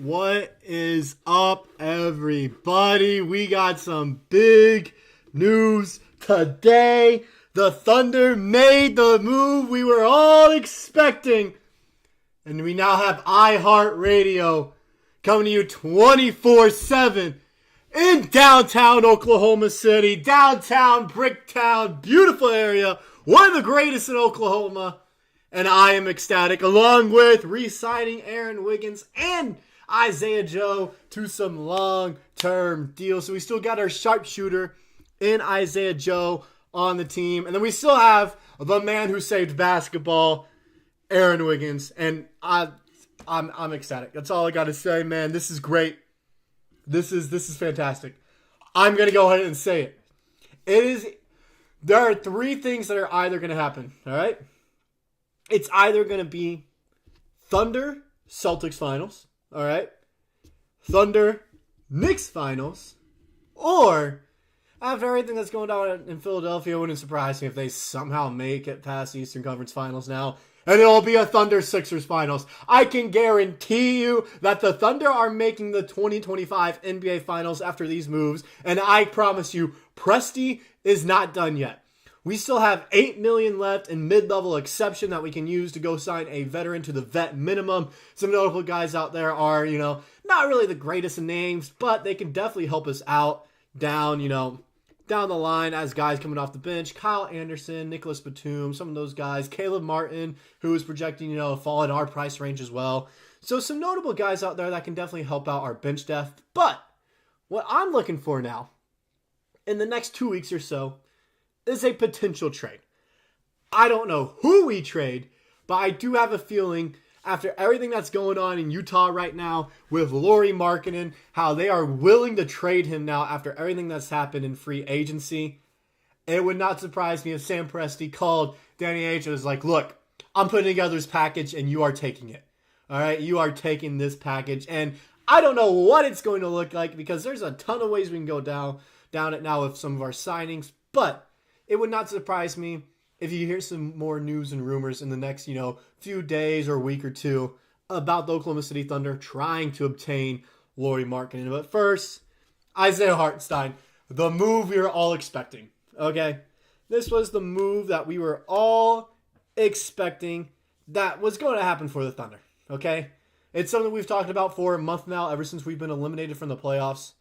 What is up, everybody? We got some big news today. The Thunder made the move we were all expecting. And we now have iHeartRadio coming to you 24/7 in downtown Oklahoma City, downtown Bricktown, beautiful area, one of the greatest in Oklahoma. And I am ecstatic, along with re-signing Aaron Wiggins and Isaiah Joe to some long-term deals. So we still got our sharpshooter in Isaiah Joe on the team. And then we still have the man who saved basketball, Aaron Wiggins. And I'm ecstatic. That's all I got to say, man. This is great. This is fantastic. I'm going to go ahead and say it. There are three things that are either going to happen, all right? It's either going to be Thunder Celtics finals, all right? Thunder Knicks finals, or after everything that's going on in Philadelphia, it wouldn't surprise me if they somehow make it past the Eastern Conference Finals now, and it'll be a Thunder Sixers finals. I can guarantee you that the Thunder are making the 2025 NBA Finals after these moves, and I promise you, Presti is not done yet. We still have $8 million left in mid-level exception that we can use to go sign a veteran to the vet minimum. Some notable guys out there are, not really the greatest of names, but they can definitely help us out down the line as guys coming off the bench. Kyle Anderson, Nicholas Batum, some of those guys. Caleb Martin, who is projecting, fall in our price range as well. So some notable guys out there that can definitely help out our bench depth. But what I'm looking for now, in the next 2 weeks or so, is a potential trade. I don't know who we trade, but I do have a feeling after everything that's going on in Utah right now with Lauri Markkanen, how they are willing to trade him now after everything that's happened in free agency. It would not surprise me if Sam Presti called Daigneault and was like, look, I'm putting together this package and you are taking it. All right, you are taking this package. And I don't know what it's going to look like because there's a ton of ways we can go down it now with some of our signings, but it would not surprise me if you hear some more news and rumors in the next, few days or week or two about the Oklahoma City Thunder trying to obtain Lauri Markkanen. But first, Isaiah Hartenstein, the move we were all expecting. Okay, this was the move that we were all expecting that was going to happen for the Thunder. Okay, it's something we've talked about for a month now, ever since we've been eliminated from the playoffs.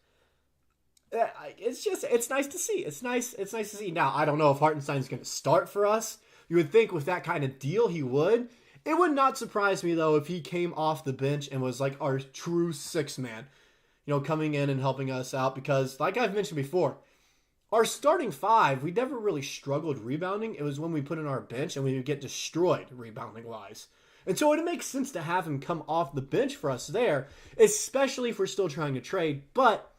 It's nice to see. It's nice to see. Now, I don't know if Hartenstein's going to start for us. You would think with that kind of deal he would. It would not surprise me, though, if he came off the bench and was like our true sixth man, coming in and helping us out. Because, like I've mentioned before, our starting five, we never really struggled rebounding. It was when we put in our bench and we would get destroyed rebounding-wise. And so it makes sense to have him come off the bench for us there, especially if we're still trying to trade. But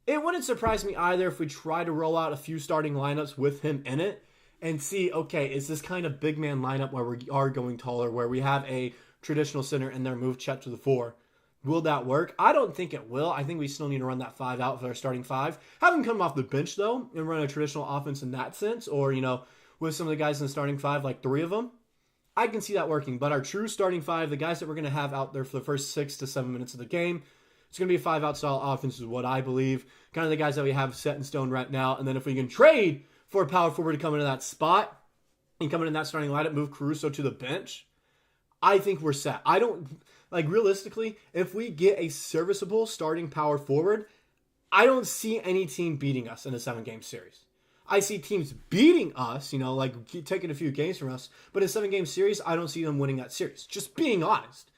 it wouldn't surprise me either if we try to roll out a few starting lineups with him in it and see, okay, is this kind of big man lineup where we are going taller, where we have a traditional center in there, move Chet to the 4? Will that work? I don't think it will. I think we still need to run that 5 out for our starting 5. Have him come off the bench, though, and run a traditional offense in that sense, or, with some of the guys in the starting 5, like 3 of them. I can see that working, but our true starting 5, the guys that we're going to have out there for the first 6 to 7 minutes of the game, it's going to be a 5-out style offense is what I believe. Kind of the guys that we have set in stone right now. And then if we can trade for a power forward to come into that spot and come in that starting lineup, move Caruso to the bench, I think we're set. I don't, realistically, if we get a serviceable starting power forward, I don't see any team beating us in a 7-game series. I see teams beating us, taking a few games from us. But in a 7-game series, I don't see them winning that series. Just being honest.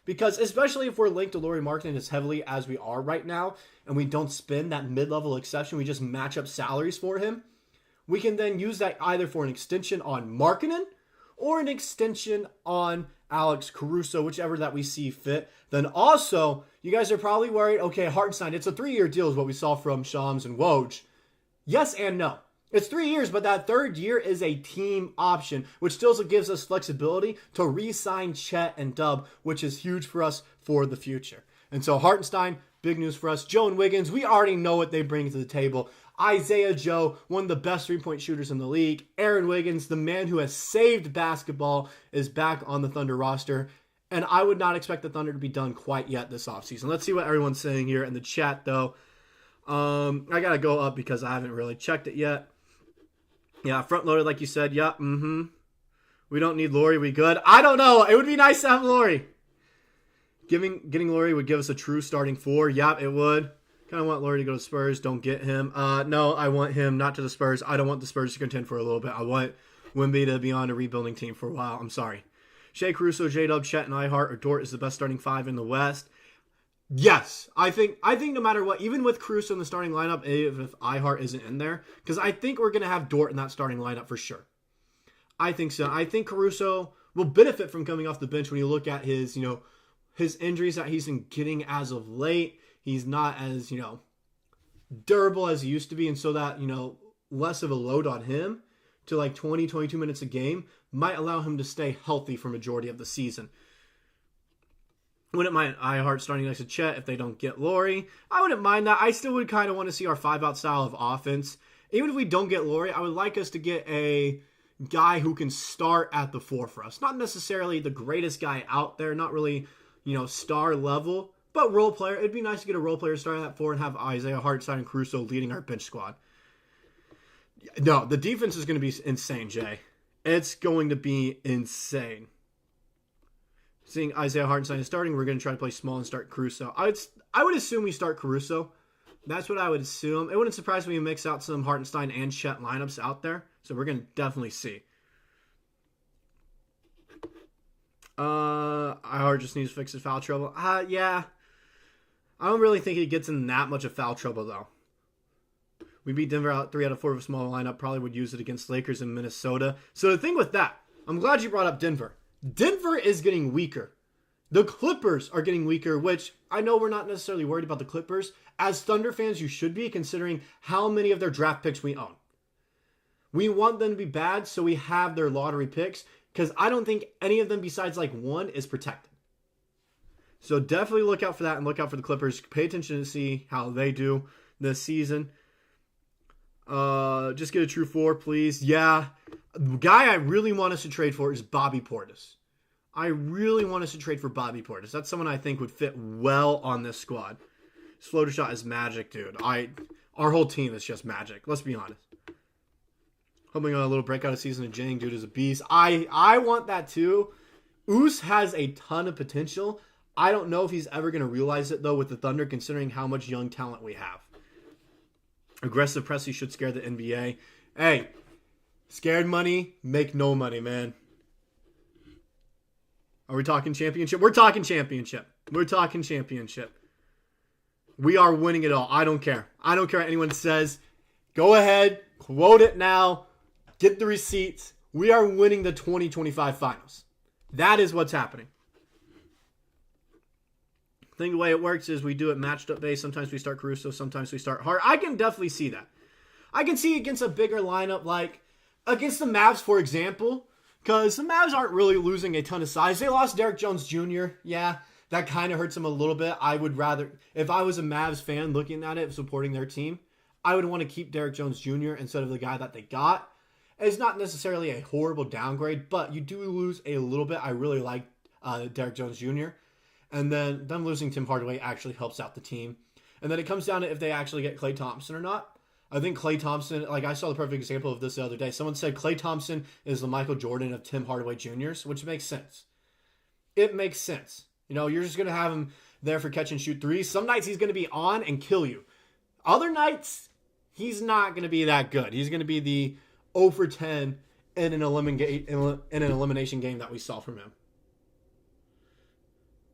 Because especially if we're linked to Lauri Markkanen as heavily as we are right now, and we don't spend that mid-level exception, we just match up salaries for him, we can then use that either for an extension on Markkanen or an extension on Alex Caruso, whichever that we see fit. Then also, you guys are probably worried, okay, Hartenstein, it's a 3-year deal is what we saw from Shams and Woj. Yes and no. It's 3 years, but that third year is a team option, which still gives us flexibility to re-sign Chet and Dub, which is huge for us for the future. And so Hartenstein, big news for us. Joe and Wiggins, we already know what they bring to the table. Isaiah Joe, one of the best three-point shooters in the league. Aaron Wiggins, the man who has saved basketball, is back on the Thunder roster. And I would not expect the Thunder to be done quite yet this offseason. Let's see what everyone's saying here in the chat, though. I got to go up because I haven't really checked it yet. Yeah, front-loaded like you said. Yeah, We don't need Lauri. We good? I don't know. It would be nice to have Lauri. Getting Lauri would give us a true starting 4. Yep, it would. Kind of want Lauri to go to Spurs. Don't get him. No, I want him not to the Spurs. I don't want the Spurs to contend for a little bit. I want Wemby to be on a rebuilding team for a while. I'm sorry. Shea, Caruso, J-Dub, Chet, and Ihart or Dort is the best starting 5 in the West. Yes, I think no matter what, even with Caruso in the starting lineup, if Ihart isn't in there, because I think we're going to have Dort in that starting lineup for sure. I think so. I think Caruso will benefit from coming off the bench when you look at his, his injuries that he's been getting as of late. He's not as, durable as he used to be, and so that, less of a load on him to like 20, 22 minutes a game might allow him to stay healthy for majority of the season. Wouldn't mind Ihart starting next to Chet if they don't get Lauri. I wouldn't mind that. I still would kind of want to see our 5-out style of offense. Even if we don't get Lauri, I would like us to get a guy who can start at the 4 for us. Not necessarily the greatest guy out there, not really, star level, but role player. It'd be nice to get a role player starting at 4 and have Isaiah Hartenstein and Caruso leading our bench squad. No, the defense is going to be insane, Jay. It's going to be insane. Seeing Isaiah Hartenstein is starting, we're going to try to play small and start Caruso. I would assume we start Caruso. That's what I would assume. It wouldn't surprise me to mix out some Hartenstein and Chet lineups out there. So we're going to definitely see. Ihart just needs to fix his foul trouble. Yeah. I don't really think he gets in that much of foul trouble, though. We beat Denver out 3 out of 4 of a small lineup. Probably would use it against Lakers in Minnesota. So the thing with that, I'm glad you brought up Denver. Denver is getting weaker. The Clippers are getting weaker, which I know we're not necessarily worried about the Clippers. As Thunder fans, you should be, considering how many of their draft picks we own. We want them to be bad, so we have their lottery picks, because I don't think any of them besides like one is protected. So definitely look out for that and look out for the Clippers. Pay attention to see how they do this season. Just get a true 4, please. Yeah. The guy I really want us to trade for is Bobby Portis. I really want us to trade for Bobby Portis. That's someone I think would fit well on this squad. His floater shot is magic, dude. Our whole team is just magic. Let's be honest. Hoping on a little breakout of season of Jang, dude, is a beast. I want that too. Oos has a ton of potential. I don't know if he's ever going to realize it, though, with the Thunder, considering how much young talent we have. Aggressive Presti should scare the NBA. Hey, scared money, make no money, man. Are we talking championship? We're talking championship. We're talking championship. We are winning it all. I don't care. I don't care what anyone says. Go ahead, quote it now. Get the receipts. We are winning the 2025 finals. That is what's happening. I think the way it works is we do it matched up base. Sometimes we start Caruso, sometimes we start Hart. I can definitely see that. I can see against a bigger lineup like against the Mavs, for example, because the Mavs aren't really losing a ton of size. They lost Derrick Jones Jr. Yeah, that kind of hurts them a little bit. I would rather, if I was a Mavs fan looking at it, supporting their team, I would want to keep Derrick Jones Jr. instead of the guy that they got. It's not necessarily a horrible downgrade, but you do lose a little bit. I really like Derrick Jones Jr., and then them losing Tim Hardaway actually helps out the team. And then it comes down to if they actually get Klay Thompson or not. I think Klay Thompson, like I saw the perfect example of this the other day. Someone said Klay Thompson is the Michael Jordan of Tim Hardaway Jr.'s, which makes sense. It makes sense. You're just going to have him there for catch and shoot threes. Some nights he's going to be on and kill you. Other nights, he's not going to be that good. He's going to be the 0 for 10 in an elimination game that we saw from him.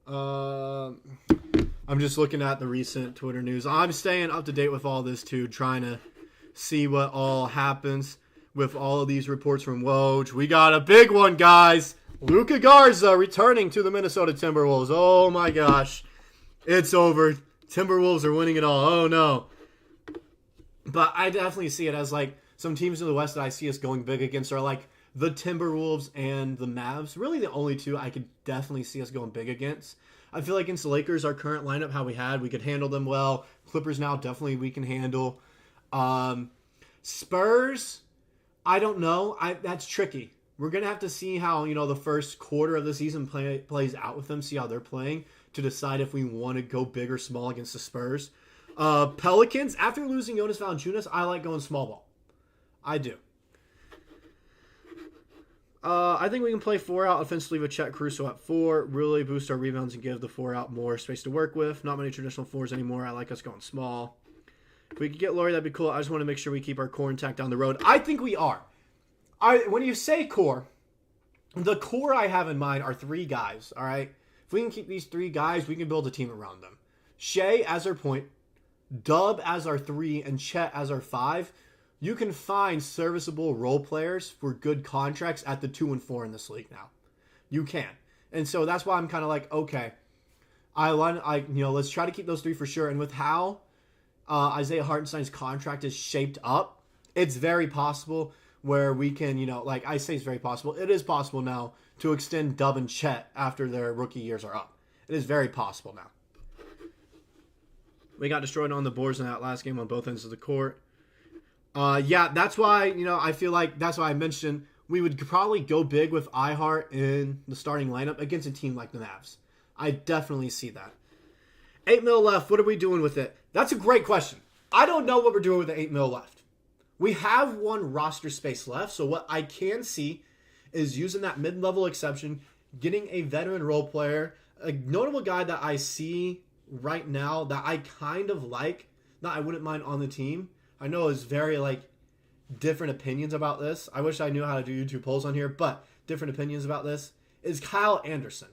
I'm just looking at the recent Twitter news. I'm staying up to date with all this too, trying to see what all happens with all of these reports from Woj. We got a big one, guys. Luka Garza returning to the Minnesota Timberwolves. Oh my gosh. It's over. Timberwolves are winning it all. Oh no. But I definitely see it as like some teams in the West that I see us going big against are like the Timberwolves and the Mavs. Really the only two I could definitely see us going big against. I feel like against the Lakers, our current lineup, how we had, we could handle them well. Clippers now, definitely we can handle. Spurs, I don't know. That's tricky. We're going to have to see how, the first quarter of the season plays out with them, see how they're playing to decide if we want to go big or small against the Spurs. Pelicans, after losing Jonas Valanciunas, I like going small ball. I do. I think we can play 4 out offensively with Chet Caruso at 4. Really boost our rebounds and give the 4 out more space to work with. Not many traditional 4s anymore. I like us going small. If we could get Laurie, that'd be cool. I just want to make sure we keep our core intact down the road. I think we are. When you say core, the core I have in mind are 3 guys, all right? If we can keep these 3 guys, we can build a team around them. Shai as our point, Dub as our 3, and Chet as our 5. You can find serviceable role players for good contracts at the 2 and 4 in this league now. You can. And so that's why I'm kind of like, okay, let's try to keep those 3 for sure. And with how Isaiah Hartenstein's contract is shaped up, it's very possible where we can, I say it's very possible. It is possible now to extend Dub and Chet after their rookie years are up. It is very possible now. We got destroyed on the boards in that last game on both ends of the court. That's why, I feel like that's why I mentioned we would probably go big with iHeart in the starting lineup against a team like the Mavs. I definitely see that. 8 mil left. What are we doing with it? That's a great question. I don't know what we're doing with the 8 mil left. We have 1 roster space left, so what I can see is using that mid-level exception, getting a veteran role player, a notable guy that I see right now that I kind of like, that I wouldn't mind on the team. I know it's very, different opinions about this. I wish I knew how to do YouTube polls on here, but different opinions about this is Kyle Anderson.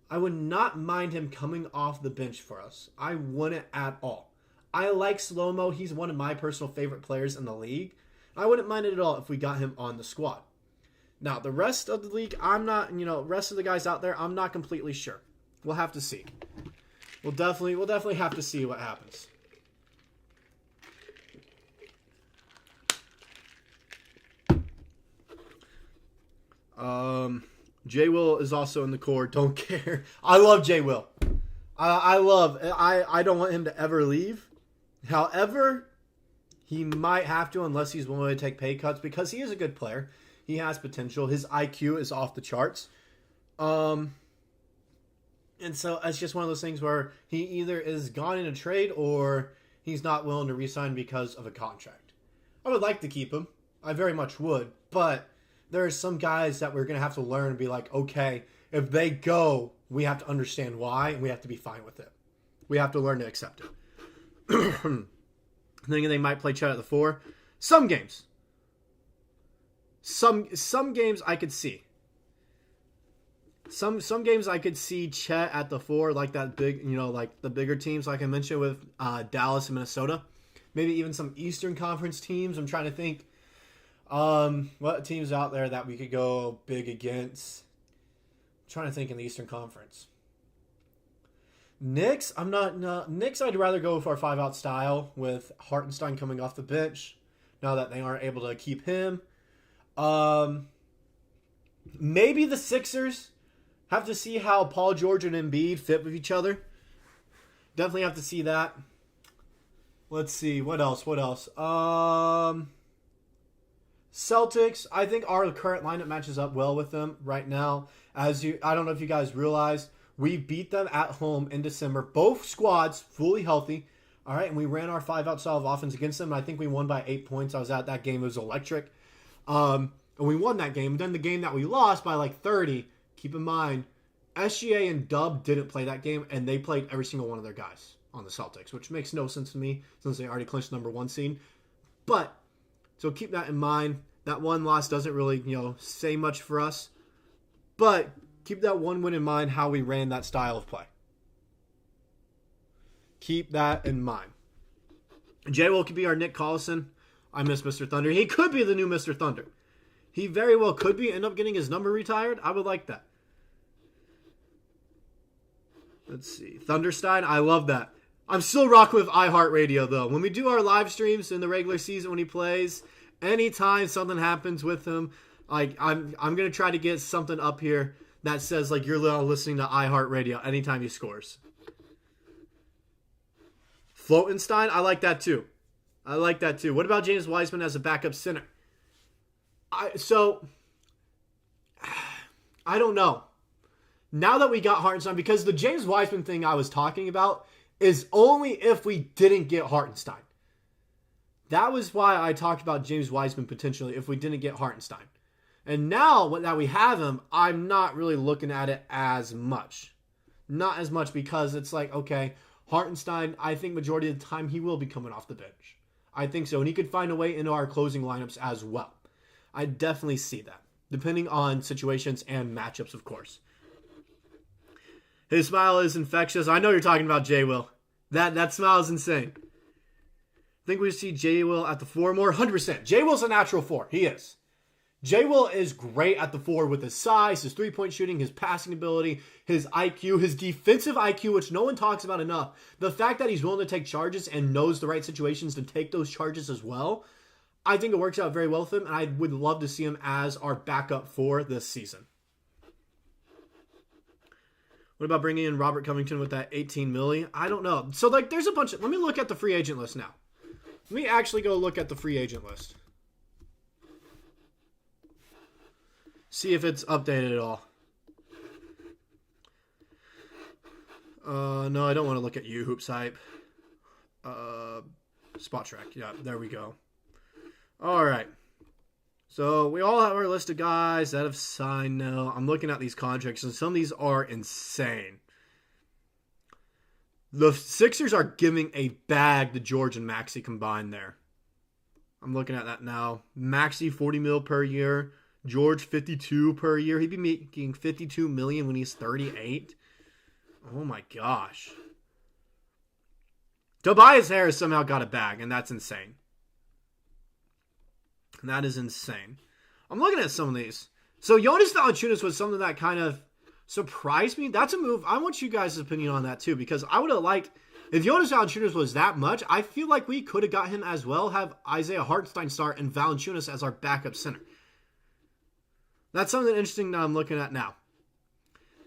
I would not mind him coming off the bench for us. I wouldn't at all. I like Slow-Mo. He's one of my personal favorite players in the league. I wouldn't mind it at all if we got him on the squad. Now, the rest of the league, I'm not, rest of the guys out there, I'm not completely sure. We'll have to see. We'll definitely have to see what happens. J. Will is also in the core. Don't care. I love J. Will. I don't want him to ever leave. However, he might have to unless he's willing to take pay cuts because he is a good player. He has potential. His IQ is off the charts. And so it's just one of those things where he either is gone in a trade or he's not willing to re-sign because of a contract. I would like to keep him. I very much would. But there are some guys that we're going to have to learn and be like, okay, if they go, we have to understand why, and we have to be fine with it. We have to learn to accept it. Thinking they might play Chet at the 4. Some games. Some games I could see. Some games I could see Chet at the 4, like that big, like the bigger teams, like I mentioned with Dallas and Minnesota. Maybe even some Eastern Conference teams. I'm trying to think what teams out there that we could go big against. I'm trying to think in the Eastern Conference. Knicks, Knicks, I'd rather go with our 5-out style with Hartenstein coming off the bench now that they aren't able to keep him. Maybe the Sixers. Have to see how Paul George and Embiid fit with each other. Definitely have to see that. Let's see. What else? Celtics. I think our current lineup matches up well with them right now. I don't know if you guys realized, we beat them at home in December. Both squads fully healthy. All right, and we ran our 5-out style of offense against them, and I think we won by 8 points. I was at that game. It was electric. And we won that game. Then the game that we lost by 30, keep in mind, SGA and Dub didn't play that game, and they played every single one of their guys on the Celtics, which makes no sense to me since they already clinched number 1 seed. But, so keep that in mind. That one loss doesn't really, say much for us. But keep that one win in mind, how we ran that style of play. Keep that in mind. J. Will could be our Nick Collison. I miss Mr. Thunder. He could be the new Mr. Thunder. He very well could be. End up getting his number retired. I would like that. Let's see. Thunderstein. I love that. I'm still rocking with iHeartRadio, though. When we do our live streams in the regular season when he plays, anytime something happens with him, I'm going to try to get something up here that says, you're listening to iHeartRadio anytime he scores. Flotenstein, I like that too. What about James Wiseman as a backup center? So I don't know. Now that we got Hartenstein, because the James Wiseman thing I was talking about is only if we didn't get Hartenstein. That was why I talked about James Wiseman potentially if we didn't get Hartenstein. And now that we have him, I'm not really looking at it as much. Not as much because it's like, okay, Hartenstein, I think majority of the time he will be coming off the bench. I think so. And he could find a way into our closing lineups as well. I definitely see that. Depending on situations and matchups, of course. His smile is infectious. I know you're talking about J. Will. That smile is insane. I think we see J. Will at the 4 more. 100%. J. Will's a natural 4. He is. J. Will is great at the 4 with his size, his three-point shooting, his passing ability, his IQ, his defensive IQ, which no one talks about enough. The fact that he's willing to take charges and knows the right situations to take those charges as well, I think it works out very well with him, and I would love to see him as our backup for this season. What about bringing in Robert Covington with that $18 million? I don't know. So, there's a bunch of... Let me look at the free agent list now. Let me actually go look at the free agent list. See if it's updated at all. No, I don't want to look at you, Hoops Hype. Spot Track. Yeah, there we go. All right. So we all have our list of guys that have signed now. I'm looking at these contracts, and some of these are insane. The Sixers are giving a bag to George and Maxey combined there. I'm looking at that now. Maxey, $40 million per year. George, $52 per year. He'd be making $52 million when he's 38. Oh my gosh. Tobias Harris somehow got a bag, and that's insane. That is insane. I'm looking at some of these. So Jonas Valanciunas was something that kind of surprised me. That's a move. I want you guys' opinion on that too, because I would have liked, if Jonas Valanciunas was that much, I feel like we could have got him as well, have Isaiah Hartenstein start and Valanciunas as our backup center. That's something interesting that I'm looking at now.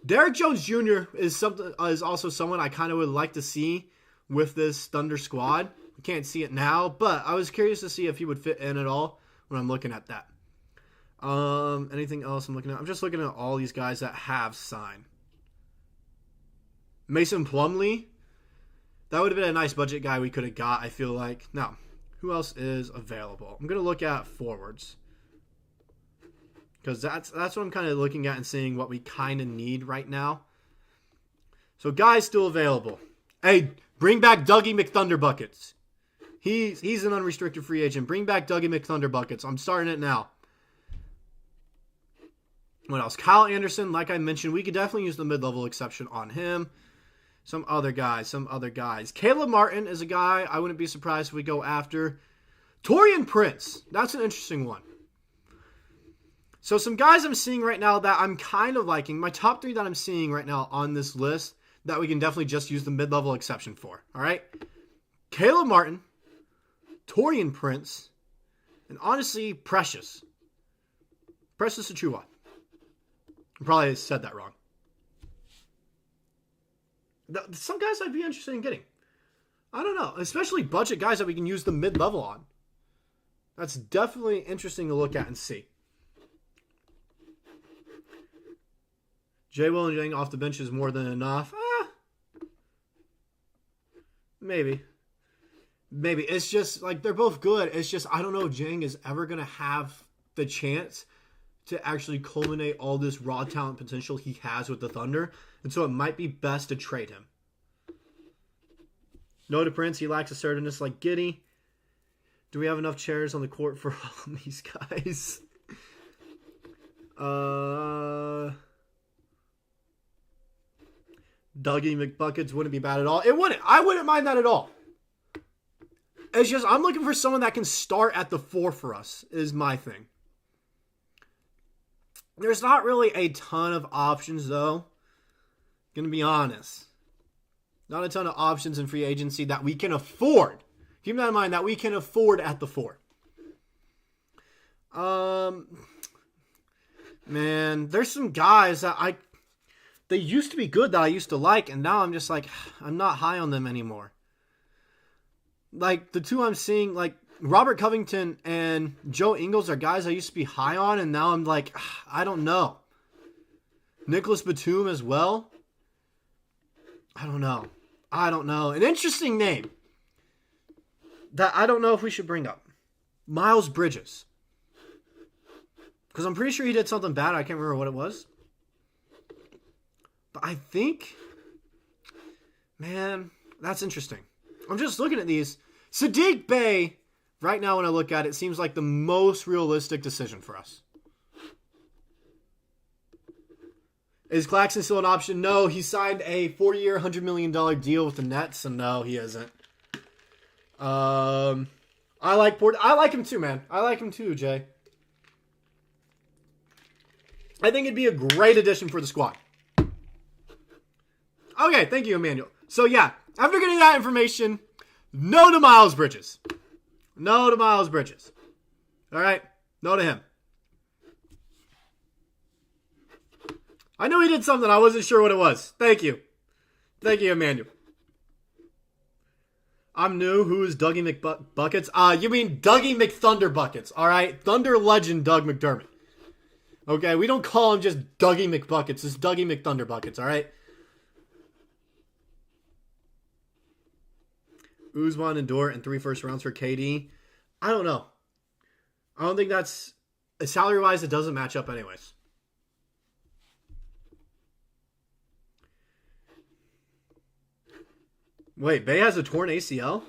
Derrick Jones Jr. is also someone I kind of would like to see with this Thunder squad. I can't see it now, but I was curious to see if he would fit in at all when I'm looking at that. Anything else I'm looking at? I'm just looking at all these guys that have signed. Mason Plumlee. That would have been a nice budget guy we could have got, I feel like. Now, who else is available? I'm going to look at forwards. Because that's what I'm kind of looking at and seeing what we kind of need right now. So, guys still available. Hey, bring back Dougie McThunderbuckets. He's an unrestricted free agent. Bring back Dougie McThunderbuckets. I'm starting it now. What else? Kyle Anderson, like I mentioned, we could definitely use the mid-level exception on him. Some other guys. Caleb Martin is a guy I wouldn't be surprised if we go after. Taurean Prince. That's an interesting one. So some guys I'm seeing right now that I'm kind of liking. My top 3 that I'm seeing right now on this list that we can definitely just use the mid-level exception for. All right? Caleb Martin, Taurean Prince, and honestly, Precious Achiuwa. I probably said that wrong. Some guys I'd be interested in getting. I don't know. Especially budget guys that we can use the mid-level on. That's definitely interesting to look at and see. J. Will and Jang off the bench is more than enough. Maybe. It's just, they're both good. It's just, I don't know if Jang is ever going to have the chance to actually culminate all this raw talent potential he has with the Thunder. And so it might be best to trade him. No to Prince. He lacks assertiveness like Giddey. Do we have enough chairs on the court for all of these guys? Dougie McBuckets wouldn't be bad at all. It wouldn't. I wouldn't mind that at all. It's just, I'm looking for someone that can start at the 4 for us, is my thing. There's not really a ton of options, though. Gonna be honest. Not a ton of options in free agency that we can afford. Keep that in mind, that we can afford at the 4. Man, there's some guys that they used to be good that I used to like, and now I'm just like, I'm not high on them anymore. Like, the two I'm seeing, like, Robert Covington and Joe Ingles are guys I used to be high on, and now I'm like, I don't know. Nicholas Batum as well. I don't know. An interesting name that I don't know if we should bring up. Miles Bridges. Because I'm pretty sure he did something bad. I can't remember what it was. But I think, man, that's interesting. I'm just looking at these. Saddiq Bey, right now when I look at it, seems like the most realistic decision for us. Is Claxton still an option? No, he signed a 4-year, $100 million deal with the Nets, and no, he isn't. I like him too, man. I like him too, Jay. I think it'd be a great addition for the squad. Okay, thank you, Emmanuel. So yeah, after getting that information, no to Miles Bridges. No to Miles Bridges. All right, no to him. I knew he did something. I wasn't sure what it was. Thank you. Thank you, Emmanuel. I'm new. Who is Dougie McBuckets? You mean Dougie McThunderbuckets, all right? Thunder legend Doug McDermott. Okay, we don't call him just Dougie McBuckets. It's Dougie McThunderbuckets, all right? Usman and Dort and 3 first rounds for KD. I don't know. I don't think that's... Salary-wise, it doesn't match up anyways. Wait, Bey has a torn ACL?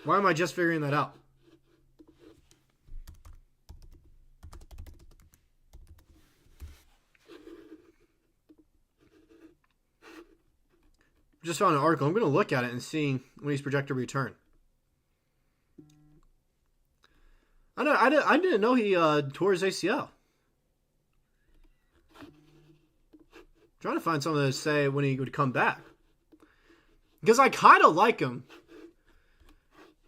Why am I just figuring that out? Just found an article. I'm going to look at it and see when he's projected to return. I didn't know he tore his ACL. Trying to find something to say when he would come back. Because I kind of like him.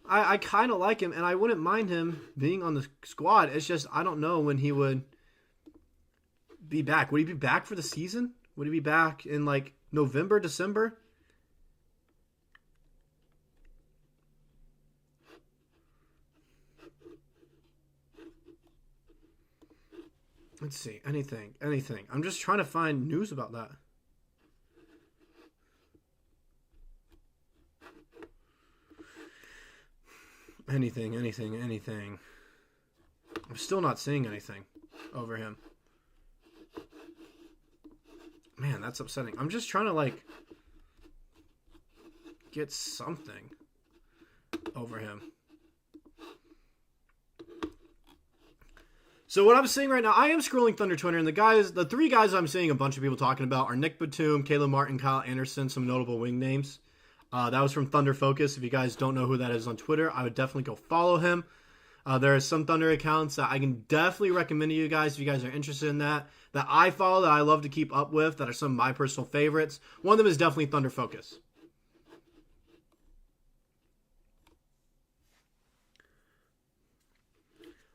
I kind of like him, and I wouldn't mind him being on the squad. It's just, I don't know when he would be back. Would he be back for the season? Would he be back in, like, November, December? Let's see. Anything. I'm just trying to find news about that. Anything. I'm still not seeing anything over him. Man, that's upsetting. I'm just trying to, like, get something over him. So what I'm seeing right now, I am scrolling Thunder Twitter, and the 3 guys I'm seeing a bunch of people talking about are Nick Batum, Caleb Martin, Kyle Anderson, some notable wing names. That was from Thunder Focus. If you guys don't know who that is on Twitter, I would definitely go follow him. There are some Thunder accounts that I can definitely recommend to you guys if you guys are interested in that I follow, that I love to keep up with, that are some of my personal favorites. One of them is definitely Thunder Focus.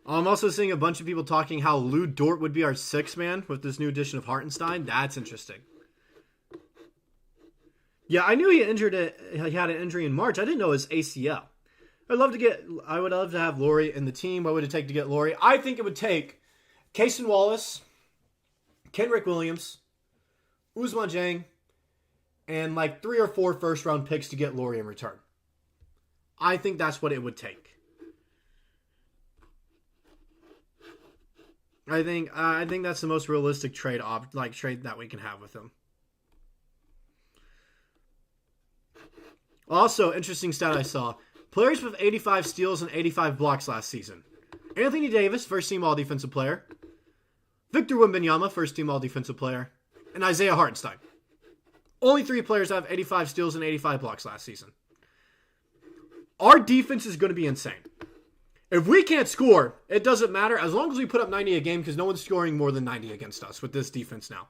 I'm also seeing a bunch of people talking how Lou Dort would be our 6th man with this new addition of Hartenstein. That's interesting. Yeah, I knew he had an injury in March. I didn't know his ACL. I would love to have Laurie in the team. What would it take to get Laurie? I think it would take Cason Wallace, Kenrick Williams, Ousmane Dieng, and like 3 or 4 first-round picks to get Laurie in return. I think that's what it would take. I think that's the most realistic trade that we can have with him. Also, interesting stat I saw. Players with 85 steals and 85 blocks last season. Anthony Davis, first-team all-defensive player. Victor Wembanyama, first-team all-defensive player. And Isaiah Hartenstein. Only 3 players have 85 steals and 85 blocks last season. Our defense is going to be insane. If we can't score, it doesn't matter as long as we put up 90 a game because no one's scoring more than 90 against us with this defense now.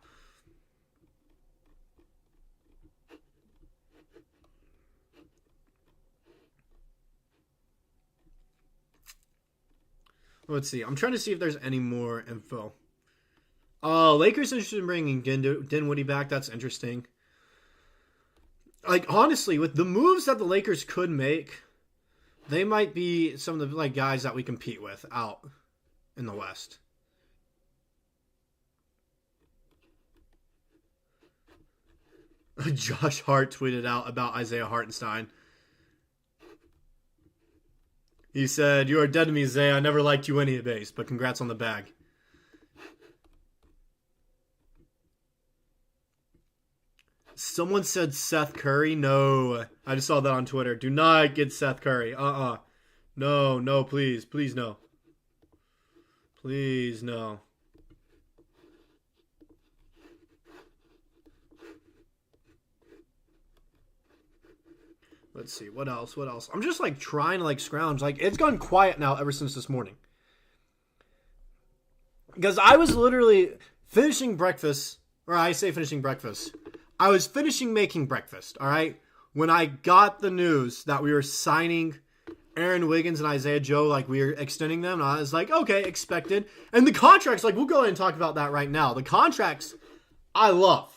Let's see. I'm trying to see if there's any more info. Lakers interested in bringing Dinwiddie back. That's interesting. Like, honestly, with the moves that the Lakers could make, they might be some of the guys that we compete with out in the West. Josh Hart tweeted out about Isaiah Hartenstein. He said, "You are dead to me, Zay. I never liked you any base, but congrats on the bag." Someone said Seth Curry. No. I just saw that on Twitter. Do not get Seth Curry. No, please. Please, no. Please, no. Let's see. What else? I'm just like trying to like scrounge. Like it's gone quiet now ever since this morning. Because I was literally finishing breakfast. Or I say finishing breakfast. I was finishing making breakfast, all right? When I got the news that we were signing Aaron Wiggins and Isaiah Joe, like we were extending them, and I was like, okay, expected. And the contracts, like we'll go ahead and talk about that right now. The contracts, I love.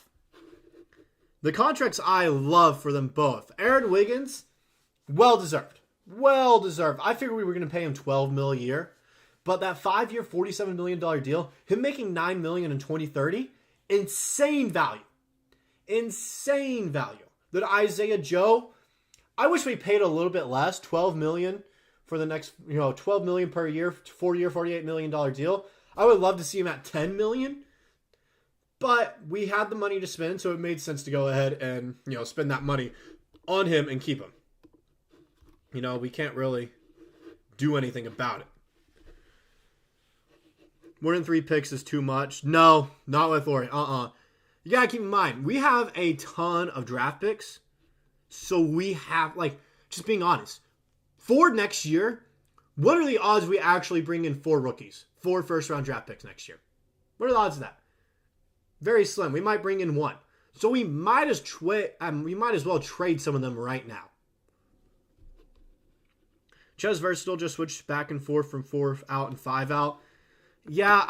The contracts I love for them both. Aaron Wiggins, well-deserved. Well-deserved. I figured we were going to pay him $12 million a year. But that 5-year, $47 million deal, him making $9 million in 2030, insane value. Insane value. That Isaiah Joe, I wish we paid a little bit less, $12 million for the next, $12 million per year, 4-year, $48 million deal. I would love to see him at $10 million. But we had the money to spend, so it made sense to go ahead and, spend that money on him and keep him. We can't really do anything about it. More than 3 picks is too much. No, not with Lori. You got to keep in mind, we have a ton of draft picks. So we have, just being honest, for next year, what are the odds we actually bring in 4 rookies? 4 first-round draft picks next year? What are the odds of that? Very slim. We might bring in 1. So we might as well trade some of them right now. Chez Versatile just switched back and forth from 4 out and 5 out. Yeah,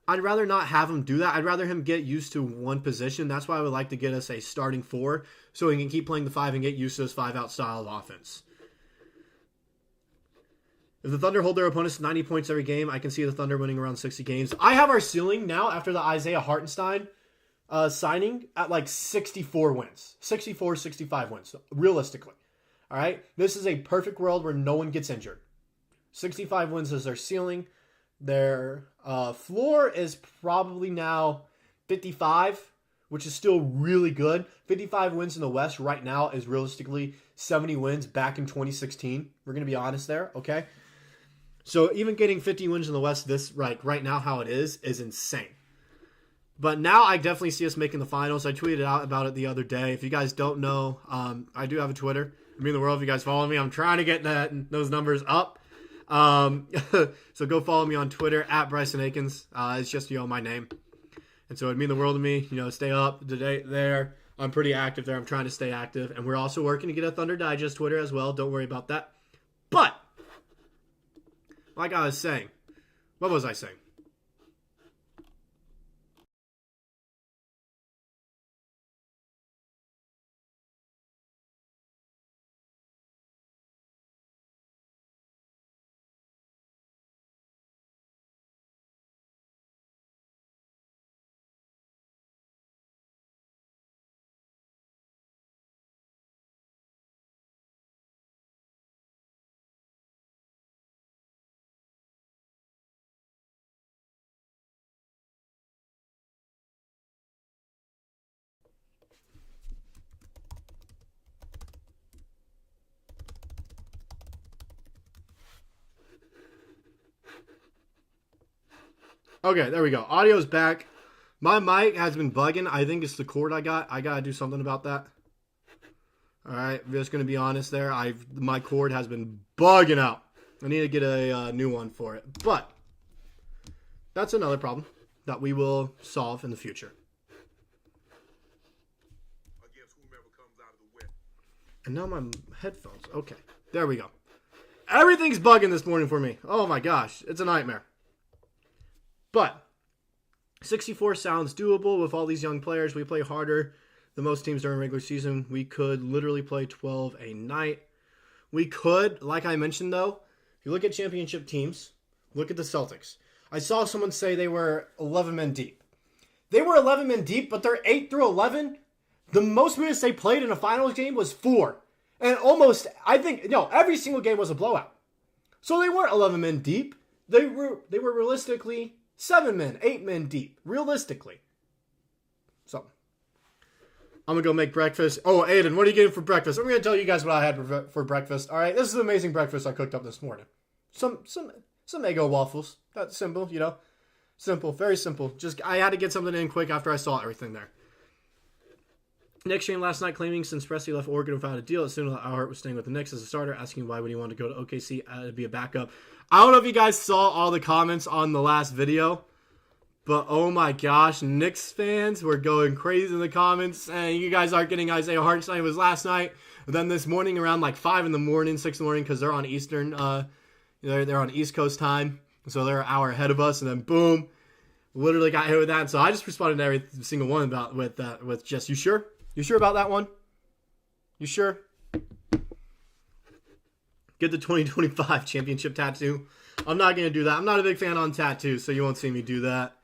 I'd rather not have him do that. I'd rather him get used to one position. That's why I would like to get us a starting 4 so he can keep playing the 5 and get used to this 5-out style of offense. If the Thunder hold their opponents to 90 points every game, I can see the Thunder winning around 60 games. I have our ceiling now after the Isaiah Hartenstein signing at 64 wins. 64, 65 wins, realistically. All right? This is a perfect world where no one gets injured. 65 wins is their ceiling. Their floor is probably now 55, which is still really good. 55 wins in the West right now is realistically 70 wins back in 2016. We're going to be honest there, okay? So even getting 50 wins in the West right now how it is insane. But now I definitely see us making the finals. I tweeted out about it the other day. If you guys don't know, I do have a Twitter. I mean the world if you guys follow me. I'm trying to get those numbers up. So go follow me on Twitter at Bryson Akins. It's just, my name. And so it'd mean the world to me, stay up to date there. I'm pretty active there. I'm trying to stay active. And we're also working to get a Thunder Digest Twitter as well. Don't worry about that. But, like I was saying, what was I saying? Okay, there we go. Audio's back. My mic has been bugging. I think it's the cord I got. I got to do something about that. All right, I'm just going to be honest there. My cord has been bugging out. I need to get a new one for it. But that's another problem that we will solve in the future. And now my headphones. Okay, there we go. Everything's bugging this morning for me. Oh my gosh, it's a nightmare. But 64 sounds doable with all these young players. We play harder than most teams during regular season. We could literally play 12 a night. We could, like I mentioned though, if you look at championship teams, look at the Celtics. I saw someone say they were 11 men deep. They were 11 men deep, but their 8 through 11 The most minutes they played in a finals game was 4. And every single game was a blowout. So they weren't 11 men deep. They were realistically 7 men, 8 men deep. Realistically. So, I'm going to go make breakfast. Oh, Aiden, what are you getting for breakfast? I'm going to tell you guys what I had for breakfast. All right, this is an amazing breakfast I cooked up this morning. Some Eggo waffles. That's simple, Simple, very simple. I had to get something in quick after I saw everything there. Knicks streamed last night claiming since Presti left Oregon without a deal, it soon Hart was staying with the Knicks as a starter, asking why would he want to go to OKC to be a backup. I don't know if you guys saw all the comments on the last video, but oh my gosh, Knicks fans were going crazy in the comments, and you guys aren't getting Isaiah Hartenstein. It was last night. And then this morning around like 5 in the morning, 6 in the morning, because they're on Eastern, they're on East Coast time, so they're an hour ahead of us, and then boom, literally got hit with that. So I just responded to every single one with just, you sure? You sure about that one? You sure? Get the 2025 championship tattoo. I'm not going to do that. I'm not a big fan on tattoos, so you won't see me do that.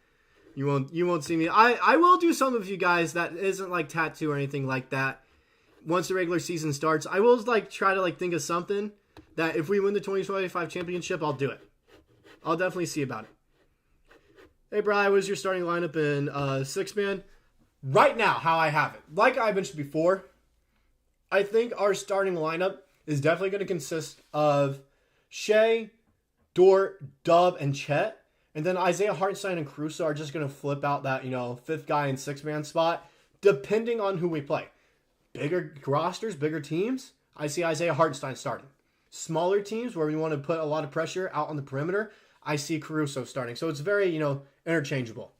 You won't see me. I will do some of you guys that isn't like tattoo or anything like that. Once the regular season starts, I will try to think of something that if we win the 2025 championship, I'll do it. I'll definitely see about it. Hey, Bri, what is your starting lineup in 6-man? Right now, how I have it, like I mentioned before, I think our starting lineup is definitely going to consist of Shai, Dort, Dub, and Chet. And then Isaiah Hartenstein and Caruso are just going to flip out that, 5th guy in 6-man spot, depending on who we play. Bigger rosters, bigger teams, I see Isaiah Hartenstein starting. Smaller teams where we want to put a lot of pressure out on the perimeter, I see Caruso starting. So it's very, interchangeable.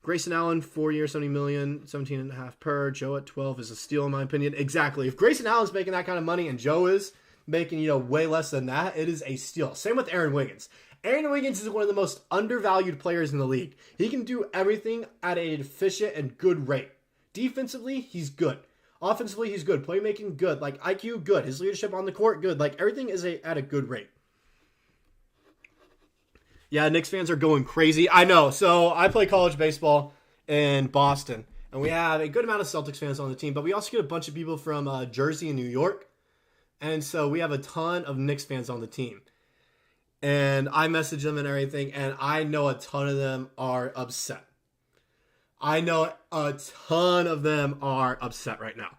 Grayson Allen, 4 years, $70 million, 17.5 per. Joe at 12 is a steal in my opinion. Exactly. If Grayson Allen's making that kind of money and Joe is making, way less than that, it is a steal. Same with Aaron Wiggins. Aaron Wiggins is one of the most undervalued players in the league. He can do everything at an efficient and good rate. Defensively, he's good. Offensively, he's good. Playmaking, good. IQ, good. His leadership on the court, good. Everything is at a good rate. Yeah, Knicks fans are going crazy. I know. So I play college baseball in Boston, and we have a good amount of Celtics fans on the team, but we also get a bunch of people from Jersey and New York, and so we have a ton of Knicks fans on the team. And I message them and everything, and I know a ton of them are upset. I know a ton of them are upset right now.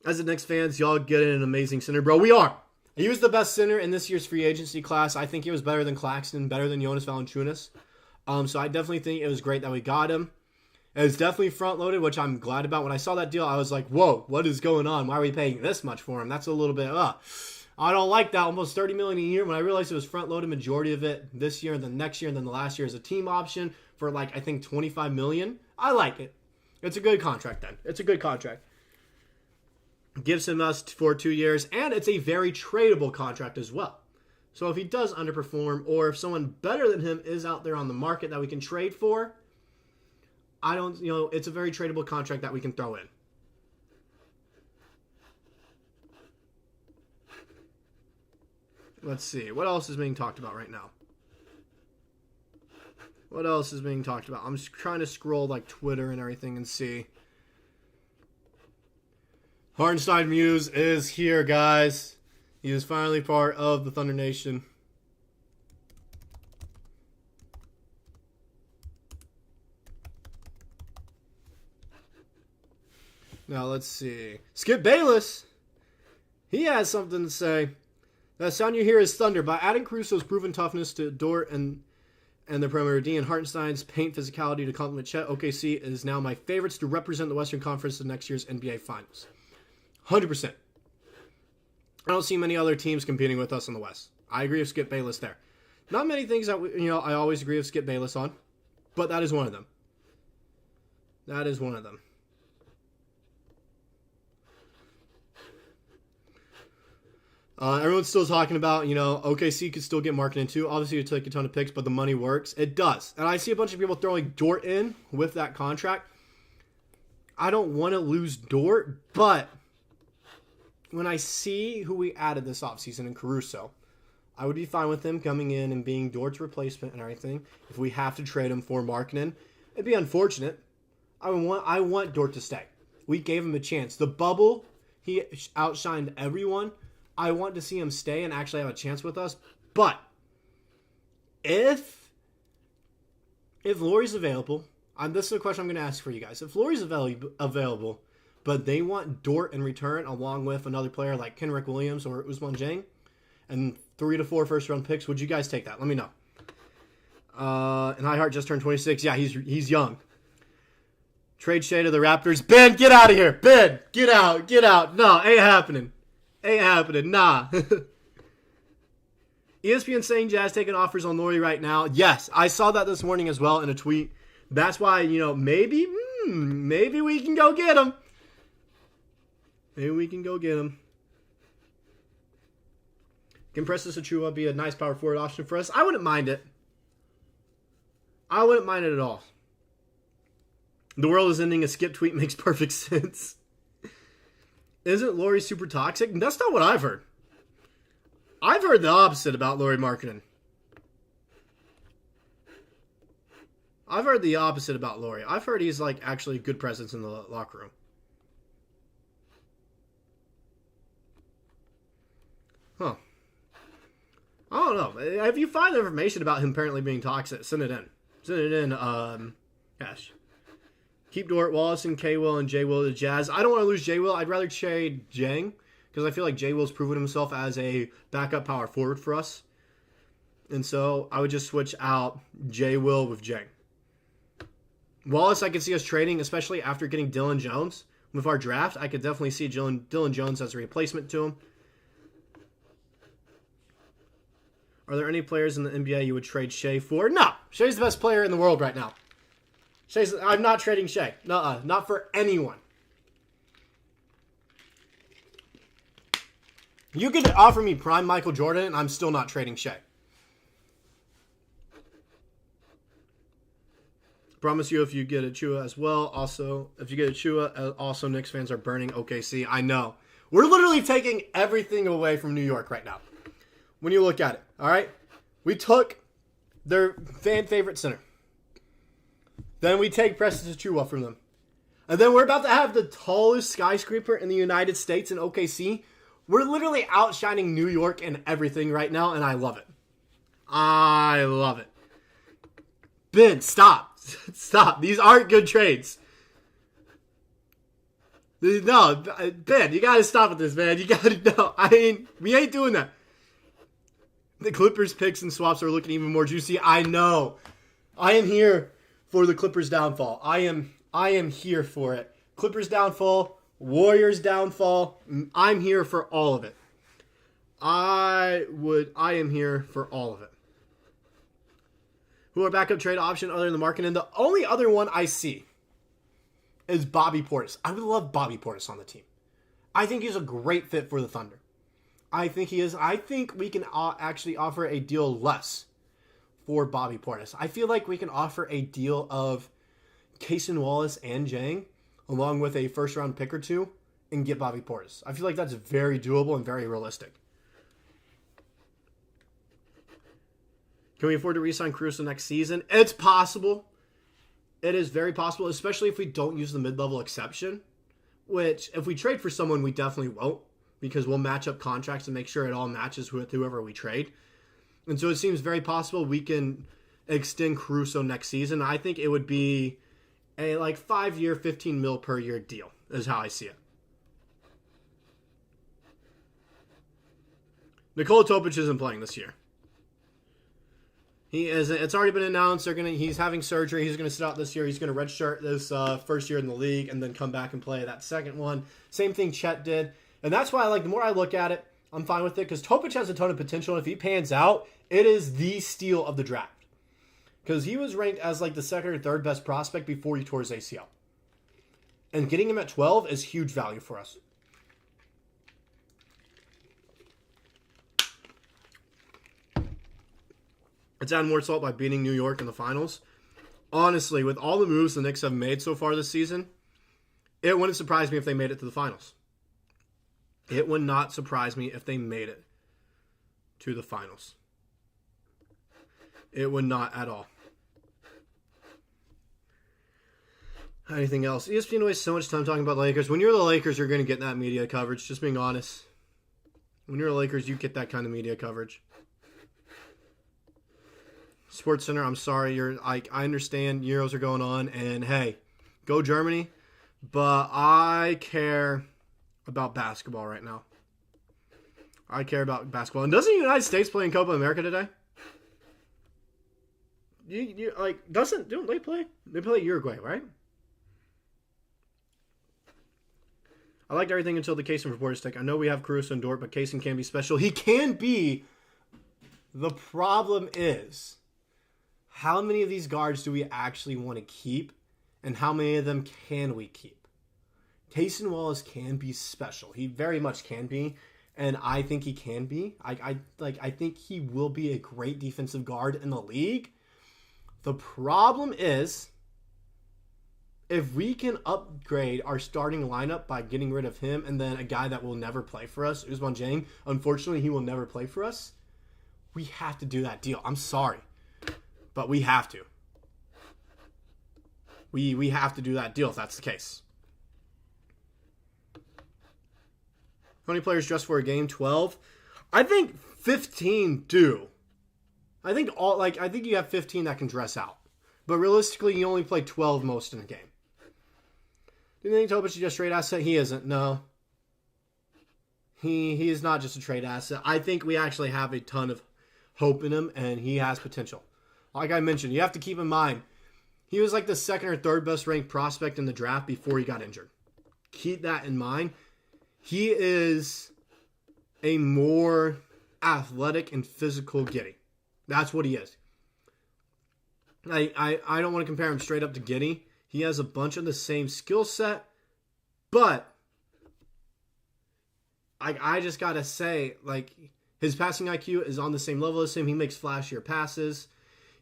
As the Knicks fans, y'all get an amazing center, bro. We are. He was the best center in this year's free agency class. I think he was better than Claxton, better than Jonas Valanciunas. So I definitely think it was great that we got him. It was definitely front-loaded, which I'm glad about. When I saw that deal, I was like, whoa, what is going on? Why are we paying this much for him? That's a little bit, I don't like that. Almost $30 million a year. When I realized it was front-loaded, majority of it this year and then next year and then the last year as a team option for I think $25 million. I like it. It's a good contract then. It's a good contract. Gives him us for 2 years, and it's a very tradable contract as well. So if he does underperform, or if someone better than him is out there on the market that we can trade for, it's a very tradable contract that we can throw in. Let's see. What else is being talked about right now? What else is being talked about? I'm just trying to scroll Twitter and everything and see. Hartenstein Muse is here, guys. He is finally part of the Thunder Nation. Now, let's see. Skip Bayless. He has something to say. The sound you hear is thunder. By adding Caruso's proven toughness to Dort and the perimeter D and Hartenstein's paint physicality to complement Chet, OKC is now my favorites to represent the Western Conference in next year's NBA Finals. 100%. I don't see many other teams competing with us in the West. I agree with Skip Bayless there. Not many things that I always agree with Skip Bayless on, but that is one of them. That is one of them. Everyone's still talking about, OKC could still get marketed too. Obviously, it took a ton of picks, but the money works. It does. And I see a bunch of people throwing Dort in with that contract. I don't want to lose Dort, but when I see who we added this offseason in Caruso, I would be fine with him coming in and being Dort's replacement and everything. If we have to trade him for marketing, it'd be unfortunate. I want Dort to stay. We gave him a chance. The bubble, he outshined everyone. I want to see him stay and actually have a chance with us. But if Lauri's available, this is a question I'm going to ask for you guys. If Lauri's available, but they want Dort in return along with another player like Kenrich Williams or Ousmane Dieng and 3 to 4 first-round picks, would you guys take that? Let me know. And Highheart just turned 26. Yeah, he's young. Trade Shai to the Raptors. Ben, get out of here. Ben, get out. No, ain't happening. Nah. ESPN saying Jazz taking offers on Lauri right now. Yes, I saw that this morning as well in a tweet. That's why, maybe we can go get him. Can Presti Achiuwa be a nice power forward option for us? I wouldn't mind it. At all. The world is ending. A skip tweet makes perfect sense. Isn't Lauri super toxic? That's not what I've heard. I've heard the opposite about Lauri Markkanen. I've heard the opposite about Lauri. I've heard he's actually a good presence in the locker room. Huh. I don't know. If you find information about him apparently being toxic, send it in. Cash. Keep Dort, Wallace, and K-Will and J-Will to Jazz. I don't want to lose J-Will. I'd rather trade Dieng because I feel like J-Will's proven himself as a backup power forward for us. And so I would just switch out J-Will with Dieng. Wallace, I could see us trading, especially after getting Dillon Jones. With our draft, I could definitely see Dillon Jones as a replacement to him. Are there any players in the NBA you would trade Shai for? No. Shai's the best player in the world right now. I'm not trading Shai. Nuh-uh. Not for anyone. You could offer me prime Michael Jordan, and I'm still not trading Shai. Promise you if you get Achiuwa as well. Also, if you get Achiuwa, also Knicks fans are burning OKC. I know. We're literally taking everything away from New York right now. When you look at it, all right? We took their fan favorite center. Then we take Presti Achiuwa from them. And then we're about to have the tallest skyscraper in the United States in OKC. We're literally outshining New York in everything right now, and I love it. Ben, stop. Stop. These aren't good trades. No, Ben, you got to stop with this, man. You got to know. We ain't doing that. The Clippers picks and swaps are looking even more juicy. I know. I am here for the Clippers downfall. I am here for it. Clippers downfall, Warriors downfall. I'm here for all of it. I am here for all of it. Who are backup trade option other than the Markkanen? The only other one I see is Bobby Portis. I would love Bobby Portis on the team. I think he's a great fit for the Thunder. I think he is. I think we can actually offer a deal less for Bobby Portis. I feel like we can offer a deal of Cason Wallace and Dieng along with a first-round pick or two and get Bobby Portis. I feel like that's very doable and very realistic. Can we afford to re-sign Caruso next season? It's possible. It is very possible, especially if we don't use the mid-level exception, which if we trade for someone, we definitely won't because we'll match up contracts and make sure it all matches with whoever we trade. And so it seems very possible we can extend Caruso next season. I think it would be a 5-year, $15 million per year deal is how I see it. Nikola Topic isn't playing this year. He isn't. It's already been announced. He's having surgery. He's going to sit out this year. He's going to redshirt this first year in the league and then come back and play that second one. Same thing Chet did. And that's why the more I look at it, I'm fine with it because Topic has a ton of potential. And if he pans out, it is the steal of the draft. Because he was ranked as the second or third best prospect before he tore his ACL. And getting him at 12 is huge value for us. Let's add more salt by beating New York in the finals. Honestly, with all the moves the Knicks have made so far this season, it wouldn't surprise me if they made it to the finals. It would not surprise me if they made it to the finals. It would not at all. Anything else? ESPN wastes so much time talking about the Lakers. When you're the Lakers, you're going to get that media coverage. Just being honest. When you're the Lakers, you get that kind of media coverage. Sports Center, I'm sorry. I understand Euros are going on, and hey, go Germany. But I care about basketball right now. I care about basketball. And doesn't the United States play in Copa America today? Don't they play? They play Uruguay, right? I liked everything until the Cason report is taken. I know we have Caruso and Dort, but Cason can be special. He can be. The problem is, how many of these guards do we actually want to keep, and how many of them can we keep? Cason Wallace can be special. He very much can be, and I think he can be. I think he will be a great defensive guard in the league. The problem is, if we can upgrade our starting lineup by getting rid of him and then a guy that will never play for us, Ousmane Dieng, unfortunately he will never play for us, we have to do that deal. I'm sorry, but we have to. We have to do that deal if that's the case. How many players dress for a game? 12? I think 15 do. I think you have 15 that can dress out. But realistically, you only play 12 most in a game. Do you think Tobic is just a trade asset? He isn't. No. He is not just a trade asset. I think we actually have a ton of hope in him, and he has potential. Like I mentioned, you have to keep in mind, he was like the second or third best ranked prospect in the draft before he got injured. Keep that in mind. He is a more athletic and physical Giddey. That's what he is. I don't want to compare him straight up to Giddey. He has a bunch of the same skill set, but I just got to say, his passing IQ is on the same level as him. He makes flashier passes.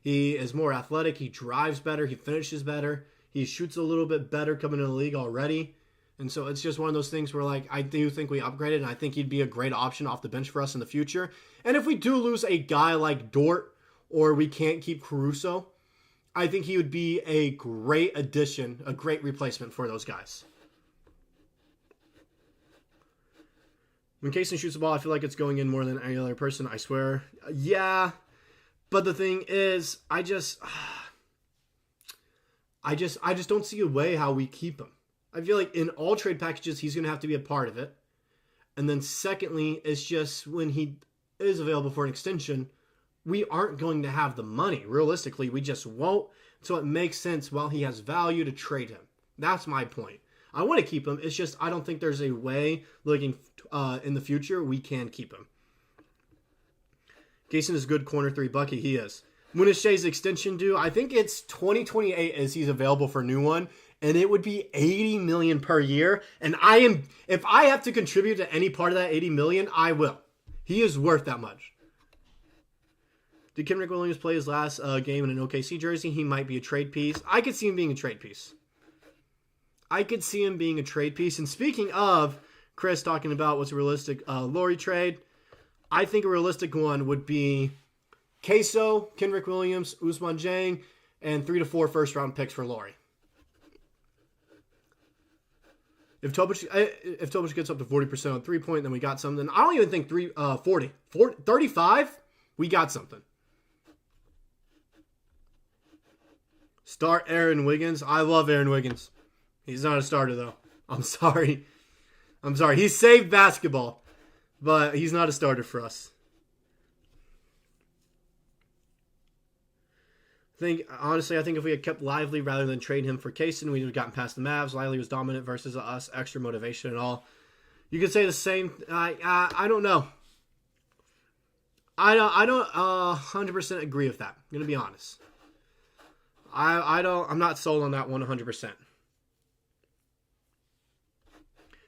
He is more athletic. He drives better. He finishes better. He shoots a little bit better coming into the league already. And so it's just one of those things where, I do think we upgraded, and I think he'd be a great option off the bench for us in the future. And if we do lose a guy like Dort, or we can't keep Caruso, I think he would be a great addition, a great replacement for those guys. When Cason shoots the ball, I feel like it's going in more than any other person, I swear. Yeah, but the thing is, I just don't see a way how we keep him. I feel like in all trade packages, he's going to have to be a part of it. And then secondly, it's just when he is available for an extension, we aren't going to have the money. Realistically, we just won't. So it makes sense while he has value to trade him. That's my point. I want to keep him. It's just I don't think there's a way looking in the future we can keep him. Cason is a good corner three bucket. He is. When is Shai's extension due? I think it's 2028 as he's available for a new one. And it would be $80 million per year. And if I have to contribute to any part of that $80 million, I will. He is worth that much. Did Kenrich Williams play his last game in an OKC jersey? He might be a trade piece. I could see him being a trade piece. And speaking of Chris talking about what's a realistic Laurie trade, I think a realistic one would be Queso, Kenrich Williams, Ousmane Dieng, and 3 to 4 first-round picks for Laurie. If Tobic gets up to 40% on three-point, then we got something. I don't even think 40. 35? We got something. Start Aaron Wiggins. I love Aaron Wiggins. He's not a starter, though. I'm sorry. He saved basketball, but he's not a starter for us. I think if we had kept Lively rather than trade him for Cason, we would have gotten past the Mavs. Lively was dominant versus us, extra motivation and all. You could say the same. I don't know. I don't 100% agree with that. I'm going to be honest. I'm not sold on that 100%.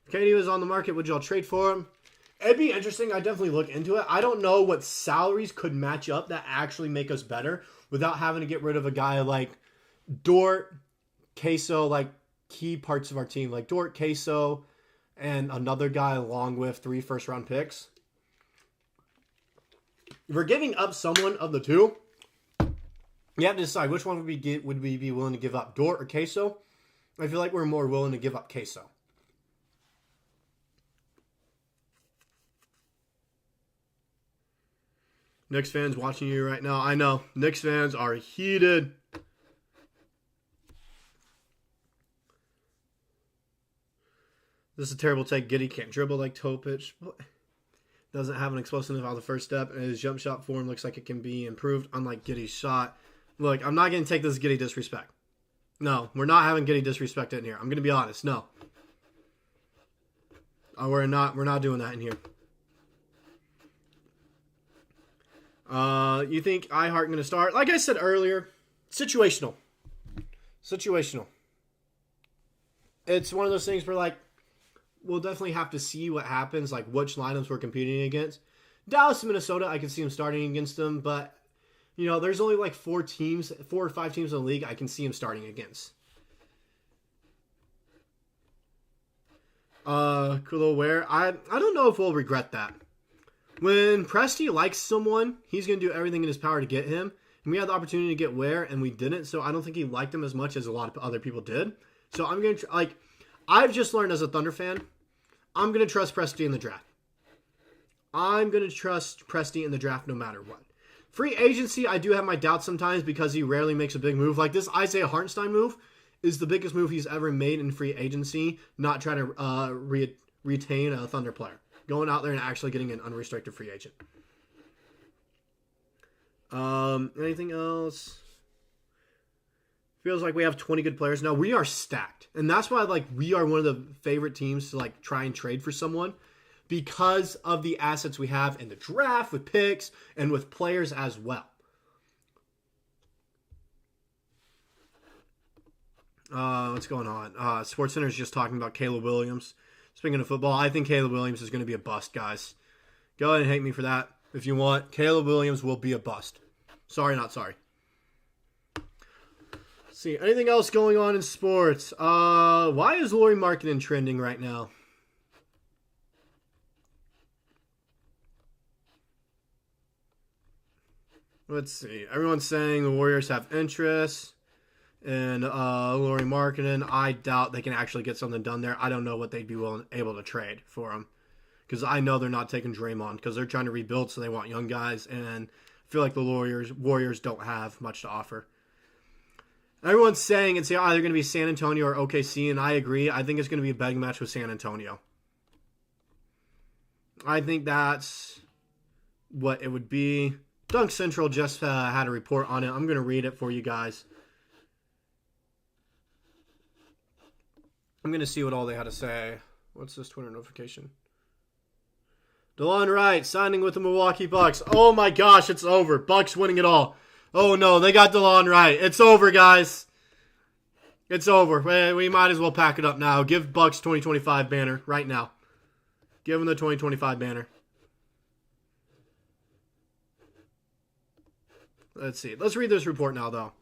If KD was on the market, would y'all trade for him? It'd be interesting. I'd definitely look into it. I don't know what salaries could match up that actually make us better without having to get rid of a guy like Dort, Queso, like key parts of our team, like Dort, Queso, and another guy along with 3 first-round picks. If we're giving up someone of the two, you have to decide which one would we be willing to give up, Dort or Queso. I feel like we're more willing to give up Queso. Knicks fans watching you right now. I know. Knicks fans are heated. This is a terrible take. Giddey can't dribble like Topic. Doesn't have an explosiveness on the first step, and his jump shot form looks like it can be improved, unlike Giddey's shot. Look, I'm not going to take this Giddey disrespect. No, we're not having Giddey disrespect in here. I'm going to be honest. No. We're not doing that in here. You think iHeart going to start? Like I said earlier, situational. It's one of those things where, like, we'll definitely have to see what happens, like which lineups we're competing against. Dallas and Minnesota, I can see him starting against them, but, you know, there's only like 4 or 5 teams in the league I can see him starting against. Kulo Ware, I don't know if we'll regret that. When Presti likes someone, he's going to do everything in his power to get him. And we had the opportunity to get Ware, and we didn't, so I don't think he liked him as much as a lot of other people did. So I'm going to, I've just learned as a Thunder fan, I'm going to trust Presti in the draft. I'm going to trust Presti in the draft no matter what. Free agency, I do have my doubts sometimes because he rarely makes a big move. Like this Isaiah Hartenstein move is the biggest move he's ever made in free agency, not trying to retain a Thunder player. Going out there and actually getting an unrestricted free agent. Anything else? Feels like we have 20 good players. Now, we are stacked. And that's why, we are one of the favorite teams to, try and trade for someone because of the assets we have in the draft with picks and with players as well. What's going on? SportsCenter is just talking about Caleb Williams. Speaking of football, I think Caleb Williams is going to be a bust, guys. Go ahead and hate me for that if you want. Caleb Williams will be a bust. Sorry, not sorry. Let's see, anything else going on in sports? Why is Lauri Markkanen trending right now? Let's see. Everyone's saying the Warriors have interest. And Lauri Markkanen, I doubt they can actually get something done there. I don't know what they'd be able to trade for him. Because I know they're not taking Draymond. Because they're trying to rebuild, so they want young guys. And I feel like the Warriors don't have much to offer. Everyone's saying it's either going to be San Antonio or OKC. And I agree. I think it's going to be a betting match with San Antonio. I think that's what it would be. Dunk Central just had a report on it. I'm going to read it for you guys. I'm going to see what all they had to say. What's this Twitter notification? DeLon Wright signing with the Milwaukee Bucks. Oh my gosh, it's over. Bucks winning it all. Oh no, they got DeLon Wright. It's over, guys. It's over. We might as well pack it up now. Give Bucks 2025 banner right now. Give them the 2025 banner. Let's see. Let's read this report now, though.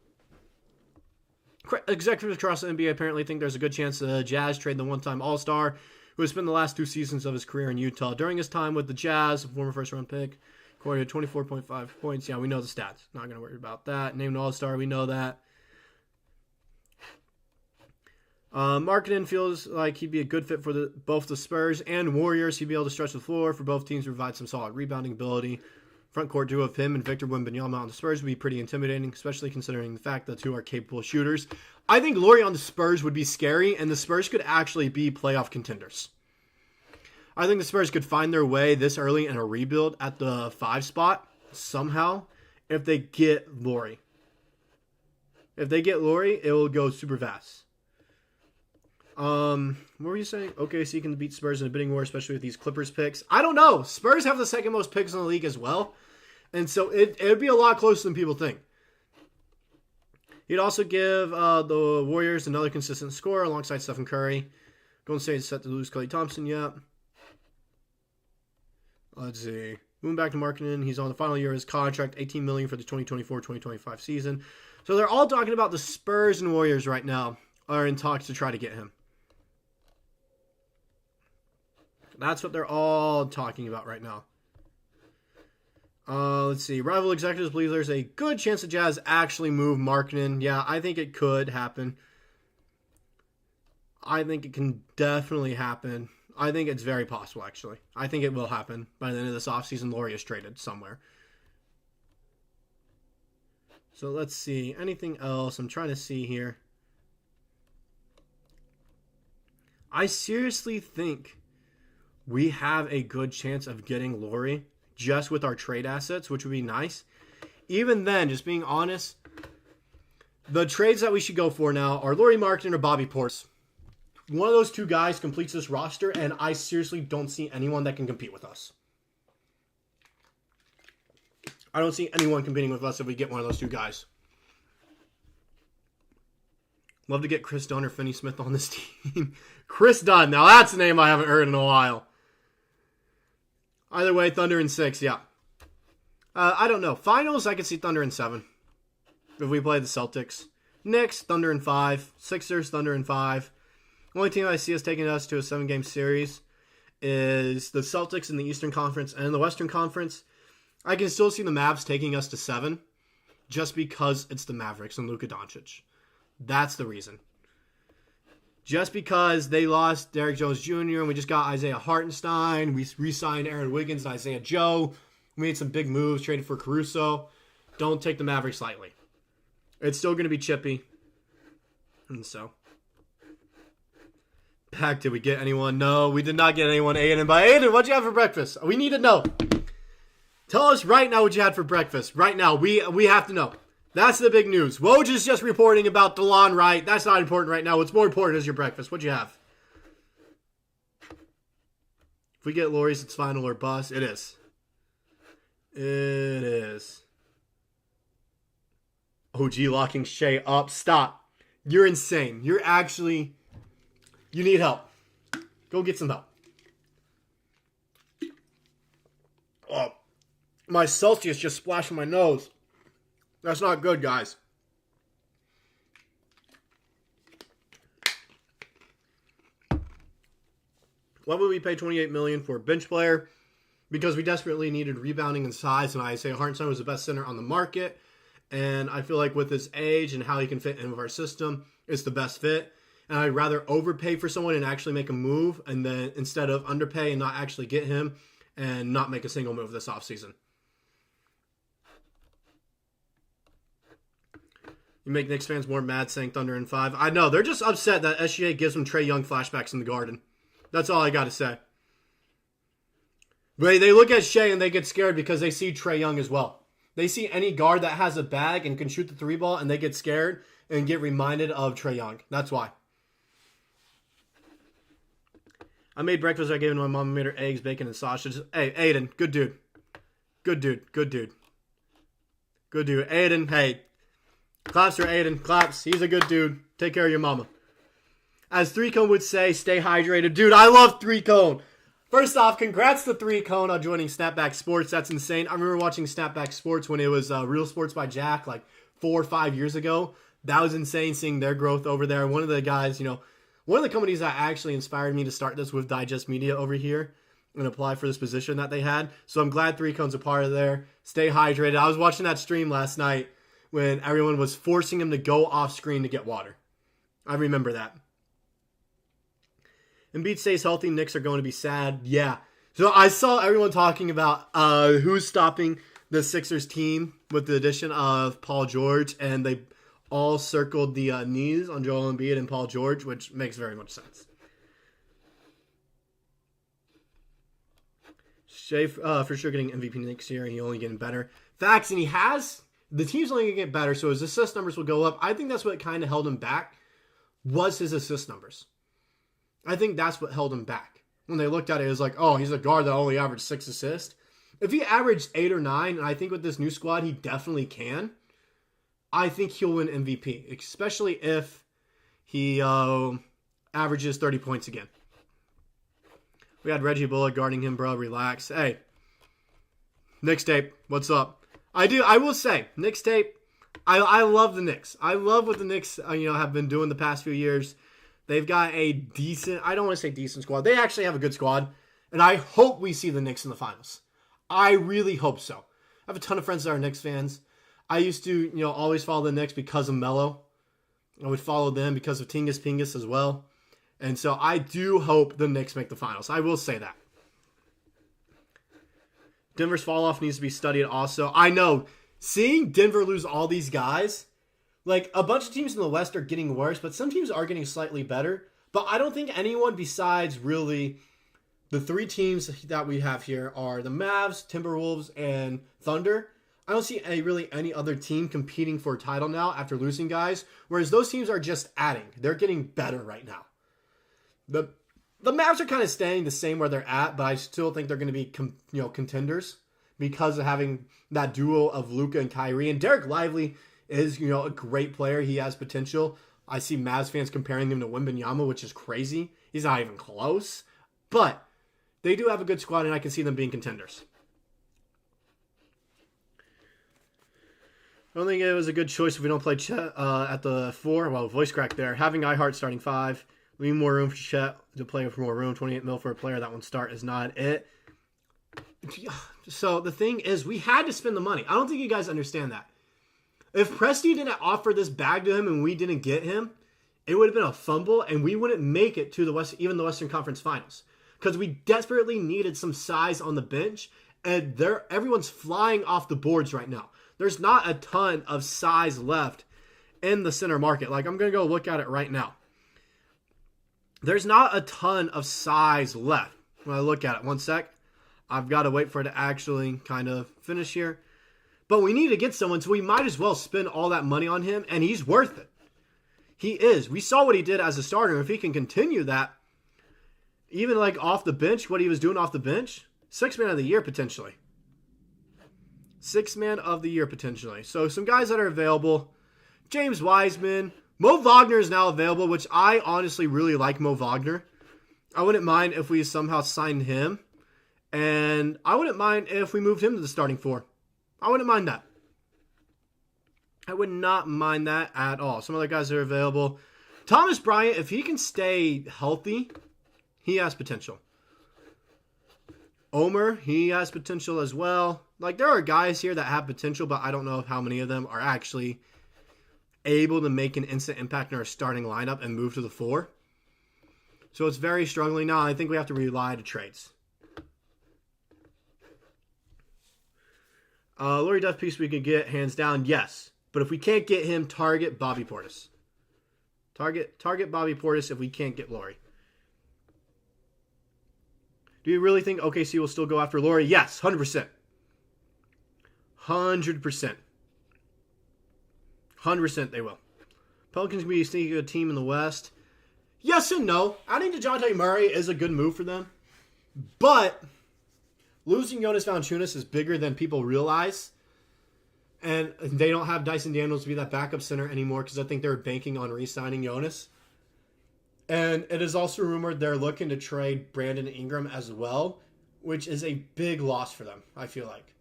Executives across the NBA apparently think there's a good chance the Jazz trade the one-time All-Star who has spent the last 2 seasons of his career in Utah. During his time with the Jazz, a former first-round pick, according to 24.5 points. Yeah, we know the stats. Not going to worry about that. Named All-Star, we know that. Markkanen feels like he'd be a good fit for both the Spurs and Warriors. He'd be able to stretch the floor for both teams to provide some solid rebounding ability. Front court duo of him and Victor Wembanyama on the Spurs would be pretty intimidating, especially considering the fact that 2 are capable shooters. I think Lauri on the Spurs would be scary, and the Spurs could actually be playoff contenders. I think the Spurs could find their way this early in a rebuild at the 5 spot somehow if they get Lauri. If they get Lauri, it will go super fast. What were you saying? OKC can beat Spurs in a bidding war, especially with these Clippers picks. I don't know. Spurs have the second most picks in the league as well. And so it would be a lot closer than people think. He'd also give the Warriors another consistent scorer alongside Stephen Curry. Golden State is set to lose Klay Thompson, yeah. Let's see. Moving back to Markkanen, he's on the final year of his contract, $18 million for the 2024-2025 season. So they're all talking about the Spurs and Warriors right now are in talks to try to get him. That's what they're all talking about right now. Let's see. Rival executives believe there's a good chance the Jazz actually move Markkanen. Yeah, I think it could happen. I think it can definitely happen. I think it's very possible, actually. I think it will happen by the end of this offseason. Lauri is traded somewhere. So let's see. Anything else? I'm trying to see here. I seriously think we have a good chance of getting Lauri just with our trade assets, which would be nice. Even then, just being honest, the trades that we should go for now are Lauri Markkanen or Bobby Portis. One of those two guys completes this roster, and I seriously don't see anyone that can compete with us. I don't see anyone competing with us if we get one of those two guys. Love to get Chris Dunn or Finney Smith on this team. Chris Dunn. Now that's a name I haven't heard in a while. Either way, Thunder in 6, yeah. I don't know. Finals, I could see Thunder in 7. If we play the Celtics. Knicks, Thunder in 5. Sixers, Thunder in 5. Only team I see us taking us to a 7-game series is the Celtics in the Eastern Conference and the Western Conference. I can still see the Mavs taking us to 7 just because it's the Mavericks and Luka Doncic. That's the reason. Just because they lost Derrick Jones Jr. and we just got Isaiah Hartenstein. We re-signed Aaron Wiggins and Isaiah Joe. We made some big moves, traded for Caruso. Don't take the Mavericks lightly. It's still going to be chippy. And so. Heck, did we get anyone? No, we did not get anyone. Aiden, but Aiden, what'd you have for breakfast? We need to know. Tell us right now what you had for breakfast. Right now, we have to know. That's the big news. Woj is just reporting about DeLon Wright. That's not important right now. What's more important is your breakfast. What'd you have? If we get Lauri's, it's final or bust. It is. It is. OG locking Shai up. Stop. You're insane. You're actually... You need help. Go get some help. Oh, my Celsius just splashed in my nose. That's not good, guys. Why would we pay $28 million for a bench player? Because we desperately needed rebounding and size, and I say Hartenstein was the best center on the market. And I feel like with his age and how he can fit in with our system, it's the best fit. And I'd rather overpay for someone and actually make a move, and then instead of underpay and not actually get him and not make a single move this offseason. You make Knicks fans more mad saying Thunder in 5. I know, they're just upset that SGA gives them Trae Young flashbacks in the Garden. That's all I got to say. But they look at Shai and they get scared because they see Trae Young as well. They see any guard that has a bag and can shoot the 3 ball, and they get scared and get reminded of Trae Young. That's why. I made breakfast. I gave it to my mom. I made her eggs, bacon, and sausage. Hey, Aiden, good dude. Good dude. Good dude. Good dude. Aiden, hey. Claps for Aiden. Claps. He's a good dude. Take care of your mama. As 3Cone would say, stay hydrated. Dude, I love 3Cone. First off, congrats to 3Cone on joining Snapback Sports. That's insane. I remember watching Snapback Sports when it was Real Sports by Jack like 4 or 5 years ago. That was insane seeing their growth over there. One of the guys, one of the companies that actually inspired me to start this with Digest Media over here and apply for this position that they had. So I'm glad 3Cone's a part of there. Stay hydrated. I was watching that stream last night when everyone was forcing him to go off screen to get water. I remember that. Embiid stays healthy. Knicks are going to be sad. Yeah. So I saw everyone talking about who's stopping the Sixers team with the addition of Paul George, and they all circled the knees on Joel Embiid and Paul George, which makes very much sense. Shai for sure getting MVP next year, and he's only getting better. Facts, and he has. The team's only going to get better, so his assist numbers will go up. I think that's what kind of held him back, was his assist numbers. I think that's what held him back. When they looked at it, it was like, oh, he's a guard that only averaged 6 assists. If he averaged 8 or 9, and I think with this new squad, he definitely can, I think he'll win MVP, especially if he averages 30 points again. We had Reggie Bullock guarding him, bro. Relax. Hey, Knicks tape, what's up? I will say, Knicks tape, I love the Knicks. I love what the Knicks have been doing the past few years. They've got a decent, I don't want to say decent squad. They actually have a good squad. And I hope we see the Knicks in the finals. I really hope so. I have a ton of friends that are Knicks fans. I used to, always follow the Knicks because of Melo. I would follow them because of Tingus Pingus as well. And so I do hope the Knicks make the finals. I will say that. Denver's fall off needs to be studied also. I know, seeing Denver lose all these guys, like a bunch of teams in the West are getting worse, but some teams are getting slightly better. But I don't think anyone besides really the three teams that we have here are the Mavs, Timberwolves, and Thunder. I don't see any other team competing for a title now after losing guys, whereas those teams are just adding. They're getting better right now. The Mavs are kind of staying the same where they're at, but I still think they're going to be contenders because of having that duo of Luka and Kyrie. And Derek Lively is a great player. He has potential. I see Mavs fans comparing him to Wembanyama, which is crazy. He's not even close. But they do have a good squad, and I can see them being contenders. I don't think it was a good choice if we don't play Chet at the 4. Well, voice crack there. Having iHeart starting 5. Leave more room for Chet to play for more room. $28 million for a player that won't start is not it. So the thing is, we had to spend the money. I don't think you guys understand that. If Presti didn't offer this bag to him and we didn't get him, it would have been a fumble and we wouldn't make it to the Western Conference Finals. Because we desperately needed some size on the bench, and everyone's flying off the boards right now. There's not a ton of size left in the center market. Like, I'm going to go look at it right now. There's not a ton of size left. When I look at it, one sec. I've got to wait for it to actually kind of finish here. But we need to get someone, so we might as well spend all that money on him, and he's worth it. He is. We saw what he did as a starter. If he can continue that, even like off the bench, what he was doing off the bench, 6th man of the year potentially. 6th man of the year potentially. So some guys that are available. James Wiseman. Mo Wagner is now available, which I honestly really like Mo Wagner. I wouldn't mind if we somehow signed him. And I wouldn't mind if we moved him to the starting 4. I wouldn't mind that. I would not mind that at all. Some other guys that are available. Thomas Bryant, if he can stay healthy, he has potential. Omer, he has potential as well. Like, there are guys here that have potential, but I don't know how many of them are actually able to make an instant impact in our starting lineup and move to the 4. So it's very struggling now. I think we have to rely to trades. Laurie Duff piece we could get, hands down, yes. But if we can't get him, target Bobby Portis. Target Bobby Portis if we can't get Laurie. Do you really think OKC will still go after Laurie? Yes, 100%. 100%. 100% they will. Pelicans can be a sneaky good team in the West. Yes and no. Adding DeJounte Murray is a good move for them. But losing Jonas Valanciunas is bigger than people realize. And they don't have Dyson Daniels to be that backup center anymore because I think they're banking on re-signing Jonas. And it is also rumored they're looking to trade Brandon Ingram as well, which is a big loss for them, I feel like.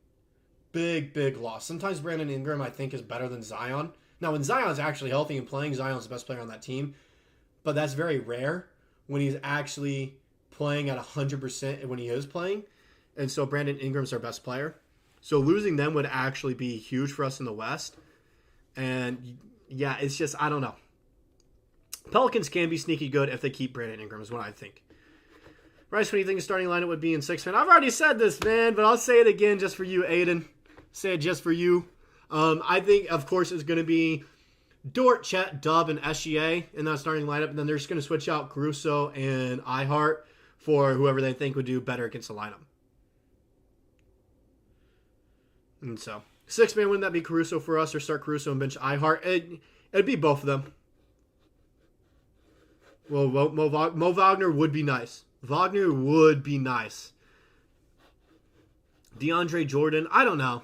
Big loss. Sometimes Brandon Ingram, I think, is better than Zion. Now, when Zion's actually healthy and playing, Zion's the best player on that team. But that's very rare when he's actually playing at 100% when he is playing. And so Brandon Ingram's our best player. So losing them would actually be huge for us in the West. And, yeah, it's just, I don't know. Pelicans can be sneaky good if they keep Brandon Ingram, is what I think. Bryce, what do you think the starting lineup would be in 6 man? I've already said this, man, but I'll say it again just for you, Aiden. Say it just for you. I think, of course, it's going to be Dort, Chet, Dub, and SGA in that starting lineup. And then they're just going to switch out Caruso and iHeart for whoever they think would do better against the lineup. And so, 6 man, wouldn't that be Caruso for us, or start Caruso and bench iHeart? It'd be both of them. Well, Mo Wagner would be nice. Wagner would be nice. DeAndre Jordan, I don't know.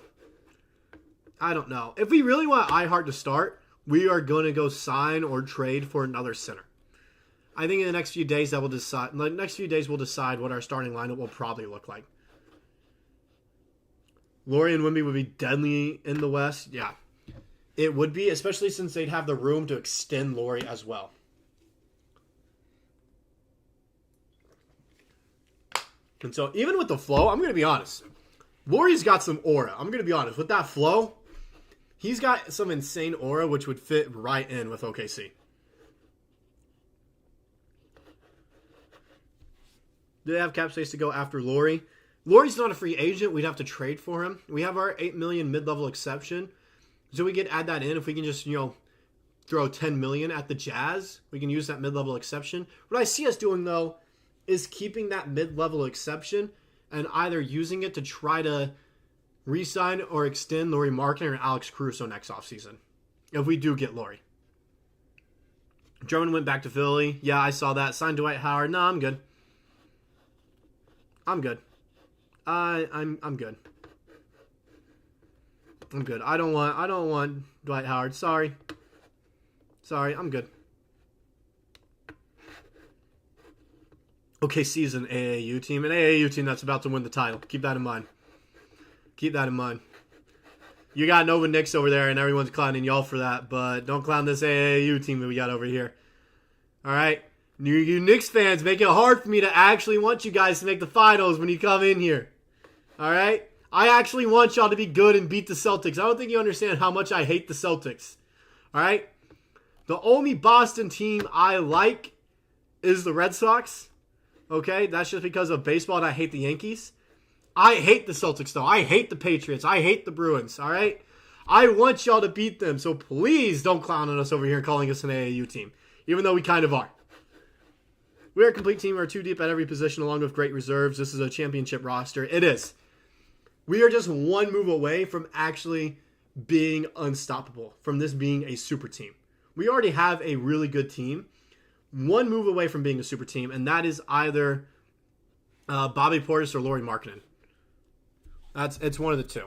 If we really want iHeart to start, we are going to go sign or trade for another center. I think in the next few days that will decide. The next few days we'll decide what our starting lineup will probably look like. Laurie and Wemby would be deadly in the West. Yeah, it would be, especially since they'd have the room to extend Laurie as well. And so even with the flow, I'm going to be honest. Laurie's got some aura. I'm going to be honest. With that flow, he's got some insane aura which would fit right in with OKC. Do they have cap space to go after Lauri? Lauri's not a free agent. We'd have to trade for him. We have our $8 million mid-level exception. So we could add that in if we can just, throw $10 million at the Jazz. We can use that mid-level exception. What I see us doing, though, is keeping that mid-level exception and either using it to try to re-sign or extend Lauri Markkanen or Alex Caruso next offseason. If we do get Lauri. Drummond went back to Philly. Yeah, I saw that. Signed Dwight Howard. No, I'm good. I'm good. I'm good. I'm good. I don't want Dwight Howard. Sorry, I'm good. OKC is an AAU team. An AAU team that's about to win the title. Keep that in mind. You got Nova Knicks over there, and everyone's clowning y'all for that, but don't clown this AAU team that we got over here. All right? You Knicks fans make it hard for me to actually want you guys to make the finals when you come in here. All right? I actually want y'all to be good and beat the Celtics. I don't think you understand how much I hate the Celtics. All right? The only Boston team I like is the Red Sox. Okay? That's just because of baseball, and I hate the Yankees. I hate the Celtics, though. I hate the Patriots. I hate the Bruins. All right? I want y'all to beat them, so please don't clown on us over here calling us an AAU team, even though we kind of are. We're a complete team. We're too deep at every position along with great reserves. This is a championship roster. It is. We are just one move away from actually being unstoppable, from this being a super team. We already have a really good team. One move away from being a super team, and that is either Bobby Portis or Lauri Markkanen. It's one of the two.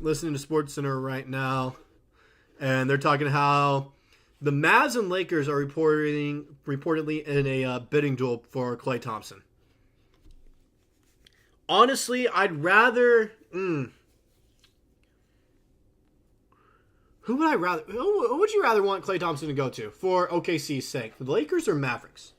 Listening to SportsCenter right now, and they're talking how the Mavs and Lakers are reportedly in a bidding duel for Klay Thompson. Honestly, I'd rather. Who would you rather want Klay Thompson to go to for OKC's sake? The Lakers or Mavericks?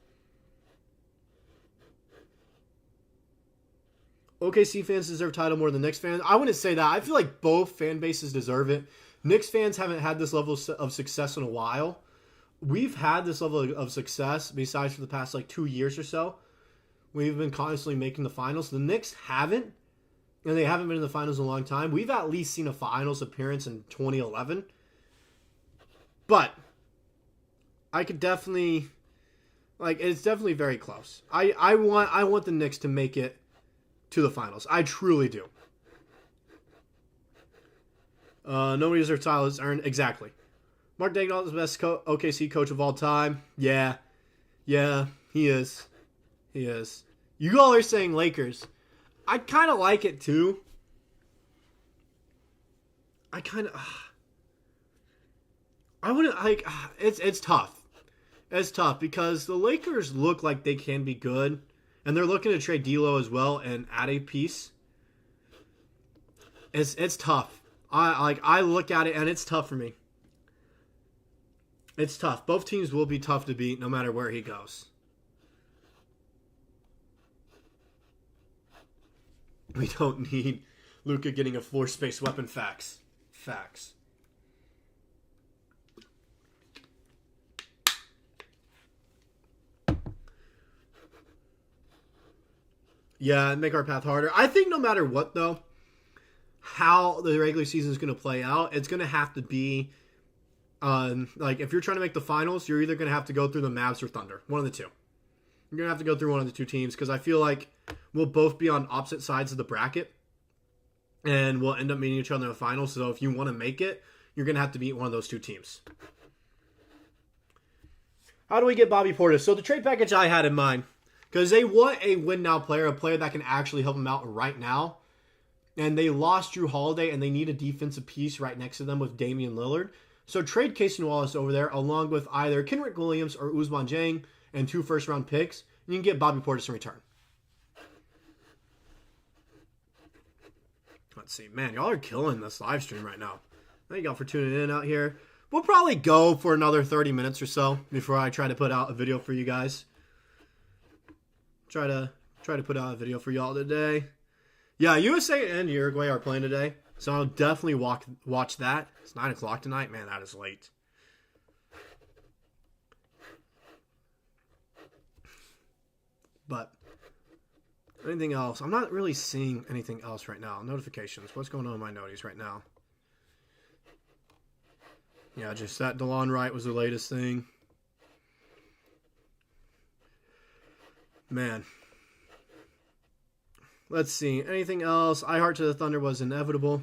OKC fans deserve title more than Knicks fans. I wouldn't say that. I feel like both fan bases deserve it. Knicks fans haven't had this level of success in a while. We've had this level of success besides for the past 2 years or so. We've been constantly making the finals. The Knicks haven't, and they haven't been in the finals in a long time. We've at least seen a finals appearance in 2011. But I could definitely, it's definitely very close. I want the Knicks to make it to the finals. I truly do. Nobody deserves title is earned. Exactly. Mark Daigneault is the best OKC coach of all time. Yeah, he is. You all are saying Lakers. I kind of like it too. I wouldn't like. It's tough. It's tough because the Lakers look like they can be good, and they're looking to trade D'Lo as well and add a piece. It's tough. I look at it and it's tough for me. It's tough. Both teams will be tough to beat no matter where he goes. We don't need Luka getting a floor space weapon. Facts. Yeah, make our path harder. I think no matter what, though, how the regular season is going to play out, it's going to have to be, if you're trying to make the finals, you're either going to have to go through the Mavs or Thunder. One of the two. You're going to have to go through one of the two teams because I feel like we'll both be on opposite sides of the bracket and we'll end up meeting each other in the finals. So if you want to make it, you're going to have to beat one of those two teams. How do we get Bobby Portis? So the trade package I had in mind, because they want a win-now player, a player that can actually help them out right now. And they lost Drew Holiday, and they need a defensive piece right next to them with Damian Lillard. So trade Cason Wallace over there, along with either Kenrich Williams or Ousmane Dieng and 2 first-round picks. And you can get Bobby Portis in return. Let's see. Man, y'all are killing this live stream right now. Thank y'all for tuning in out here. We'll probably go for another 30 minutes or so before I try to put out a video for you guys. Try to put out a video for y'all today. Yeah, USA and Uruguay are playing today, so I'll definitely watch that. It's 9 o'clock tonight. Man, that is late. But anything else? I'm not really seeing anything else right now. Notifications. What's going on in my noties right now? Yeah, just that DeLon Wright was the latest thing. Man. Let's see. Anything else? I Heart to the Thunder was inevitable.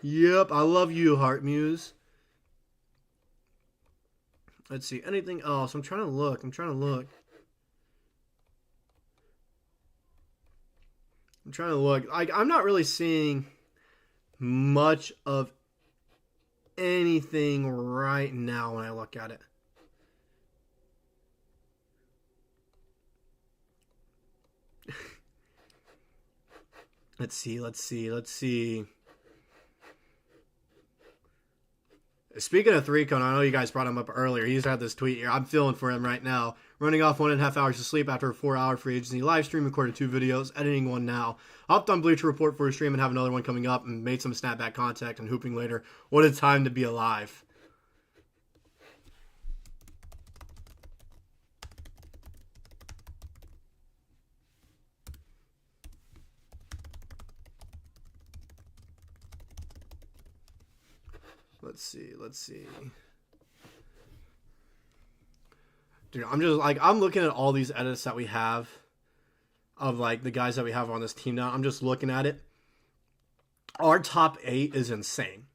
Yep, I love you, Heart Muse. Let's see. Anything else? I'm trying to look. I'm trying to look. I'm not really seeing much of anything right now when I look at it. Let's see. Speaking of 3-cone, I know you guys brought him up earlier. He's had this tweet here. I'm feeling for him right now. Running off 1.5 hours of sleep after a 4-hour free agency live stream, recorded 2 videos, editing one now. Hopped on Bleacher Report for a stream and have another one coming up, and made some snapback contact and hooping later. What a time to be alive. Let's see. Dude, I'm looking at all these edits that we have of like the guys that we have on this team now. I'm just looking at it. Our top 8 is insane.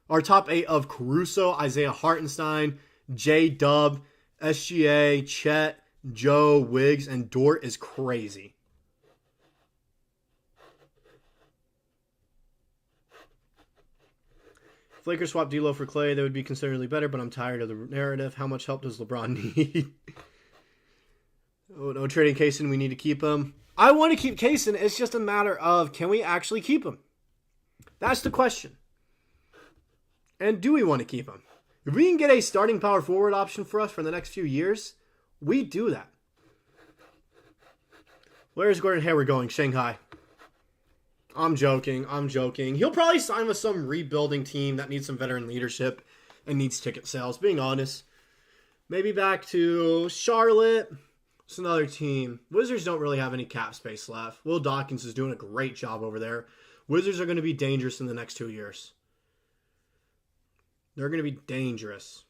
Our top 8 of Caruso, Isaiah Hartenstein, J-Dub, SGA, Chet, Joe, Wiggs, and Dort is crazy. If Lakers swap D'Lo for Clay, they would be considerably better, but I'm tired of the narrative. How much help does LeBron need? Oh, no trading Cason. We need to keep him. I want to keep Cason. It's just a matter of, can we actually keep him? That's the question. And do we want to keep him? If we can get a starting power forward option for us for the next few years, we do that. Where's Gordon Hayward going? Shanghai. I'm joking. He'll probably sign with some rebuilding team that needs some veteran leadership and needs ticket sales, being honest. Maybe back to Charlotte. It's another team. Wizards don't really have any cap space left. Will Dawkins is doing a great job over there. Wizards are going to be dangerous in the next 2 years. They're going to be dangerous.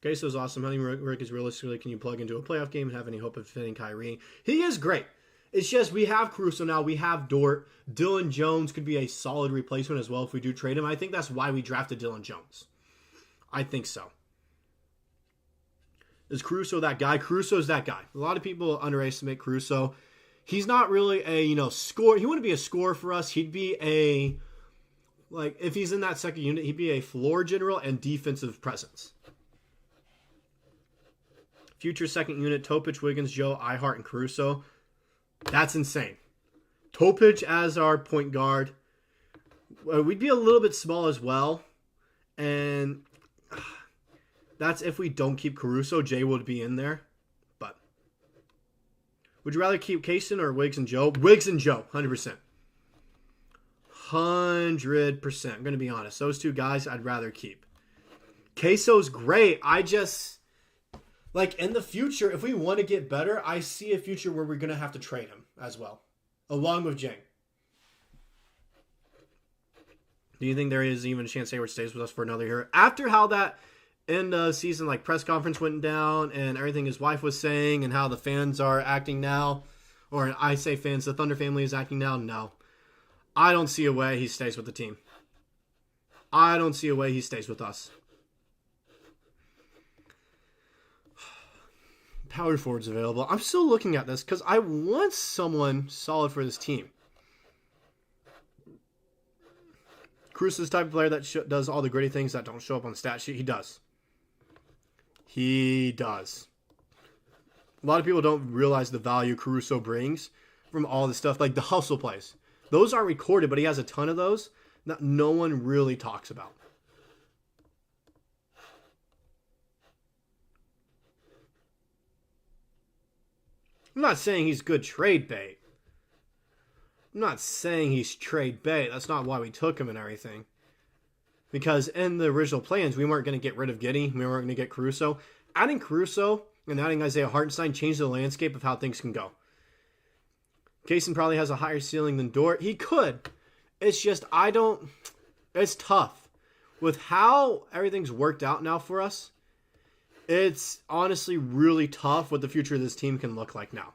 Okay, so it's awesome. How many rookies realistically can you plug into a playoff game and have any hope of fitting Kyrie? He is great. It's just we have Caruso now. We have Dort. Dylan Jones could be a solid replacement as well if we do trade him. I think that's why we drafted Dylan Jones. I think so. Is Caruso that guy? Caruso's that guy. A lot of people underestimate Caruso. He's not really a, scorer. He wouldn't be a scorer for us. He'd be if he's in that second unit, he'd be a floor general and defensive presence. Future second unit, Topic, Wiggins, Joe, Ihart, and Caruso. That's insane. Topic as our point guard. We'd be a little bit small as well. And that's if we don't keep Caruso. Jay would be in there. But would you rather keep Cason or Wiggs and Joe? Wiggs and Joe, 100%. 100%. I'm going to be honest. Those two guys I'd rather keep. Queso's great. I just... in the future, if we want to get better, I see a future where we're going to have to trade him as well, along with Jang. Do you think there is even a chance Hayward stays with us for another year? After how that end of season press conference went down and everything his wife was saying and how the fans are acting now, or I say fans, the Thunder family is acting now, no. I don't see a way he stays with the team. I don't see a way he stays with us. Power forwards available. I'm still looking at this because I want someone solid for this team. Caruso's the type of player that does all the gritty things that don't show up on the stat sheet. He does. He does. A lot of people don't realize the value Caruso brings from all the stuff, like the hustle plays. Those aren't recorded, but he has a ton of those that no one really talks about. I'm not saying he's good trade bait. That's not why we took him and everything. Because in the original plans, we weren't going to get rid of Giddey. We weren't going to get Caruso. Adding Caruso and adding Isaiah Hartenstein changed the landscape of how things can go. Cason probably has a higher ceiling than Dort. He could. It's just, it's tough. With how everything's worked out now for us, it's honestly really tough what the future of this team can look like now.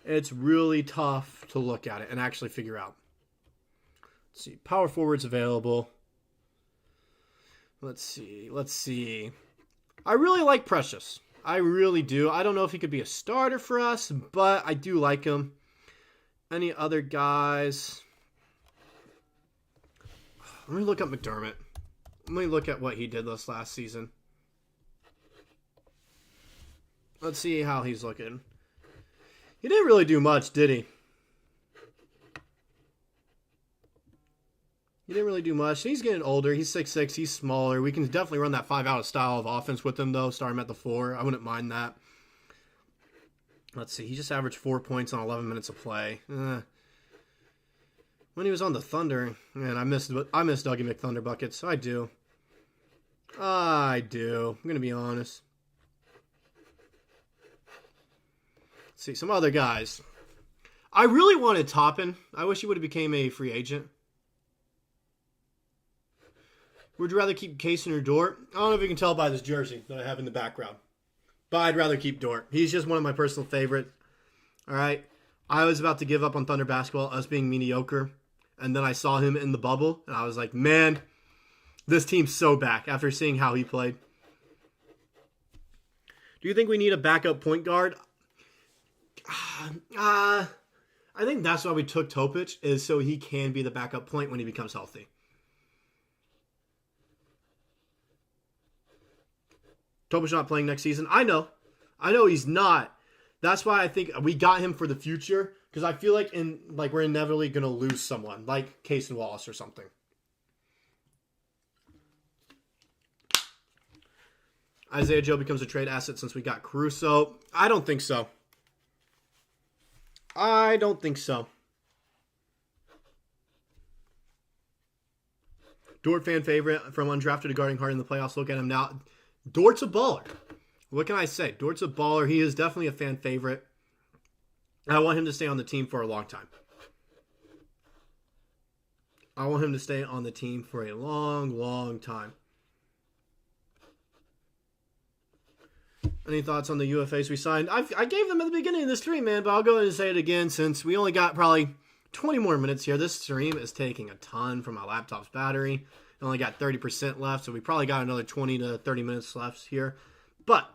It's really tough to look at it and actually figure out. Let's see. Power forwards available. Let's see. I really like Precious. I really do. I don't know if he could be a starter for us, but I do like him. Any other guys? Let me look up McDermott. Let me look at what he did this last season. Let's see how he's looking. He didn't really do much, did he? He didn't really do much. He's getting older. He's 6'6". He's smaller. We can definitely run that 5-out style of offense with him, though. Start him at the 4. I wouldn't mind that. Let's see. He just averaged 4 points on 11 minutes of play. When he was on the Thunder, man, I miss Dougie McThunder buckets. I do. I'm going to be honest. Let's see. Some other guys. I really wanted Toppin. I wish he would have became a free agent. Would you rather keep Cason or Dort? I don't know if you can tell by this jersey that I have in the background. But I'd rather keep Dort. He's just one of my personal favorites. All right. I was about to give up on Thunder basketball, us being mediocre. And then I saw him in the bubble. And I was like, man, this team's so back after seeing how he played. Do you think we need a backup point guard? I think that's why we took Topic, is so he can be the backup point when he becomes healthy. Topic's not playing next season. I know he's not. That's why I think we got him for the future, because I feel like we're inevitably going to lose someone, like Cason Wallace or something. Isaiah Joe becomes a trade asset since we got Caruso. I don't think so. Dort fan favorite from undrafted to guarding hard in the playoffs. Look at him now. Dort's a baller. What can I say? Dort's a baller. He is definitely a fan favorite. I want him to stay on the team for a long time. Long time. Any thoughts on the UFAs we signed? I gave them at the beginning of the stream, man, but I'll go ahead and say it again since we only got probably 20 more minutes here. This stream is taking a ton from my laptop's battery. I only got 30% left, so we probably got another 20 to 30 minutes left here. But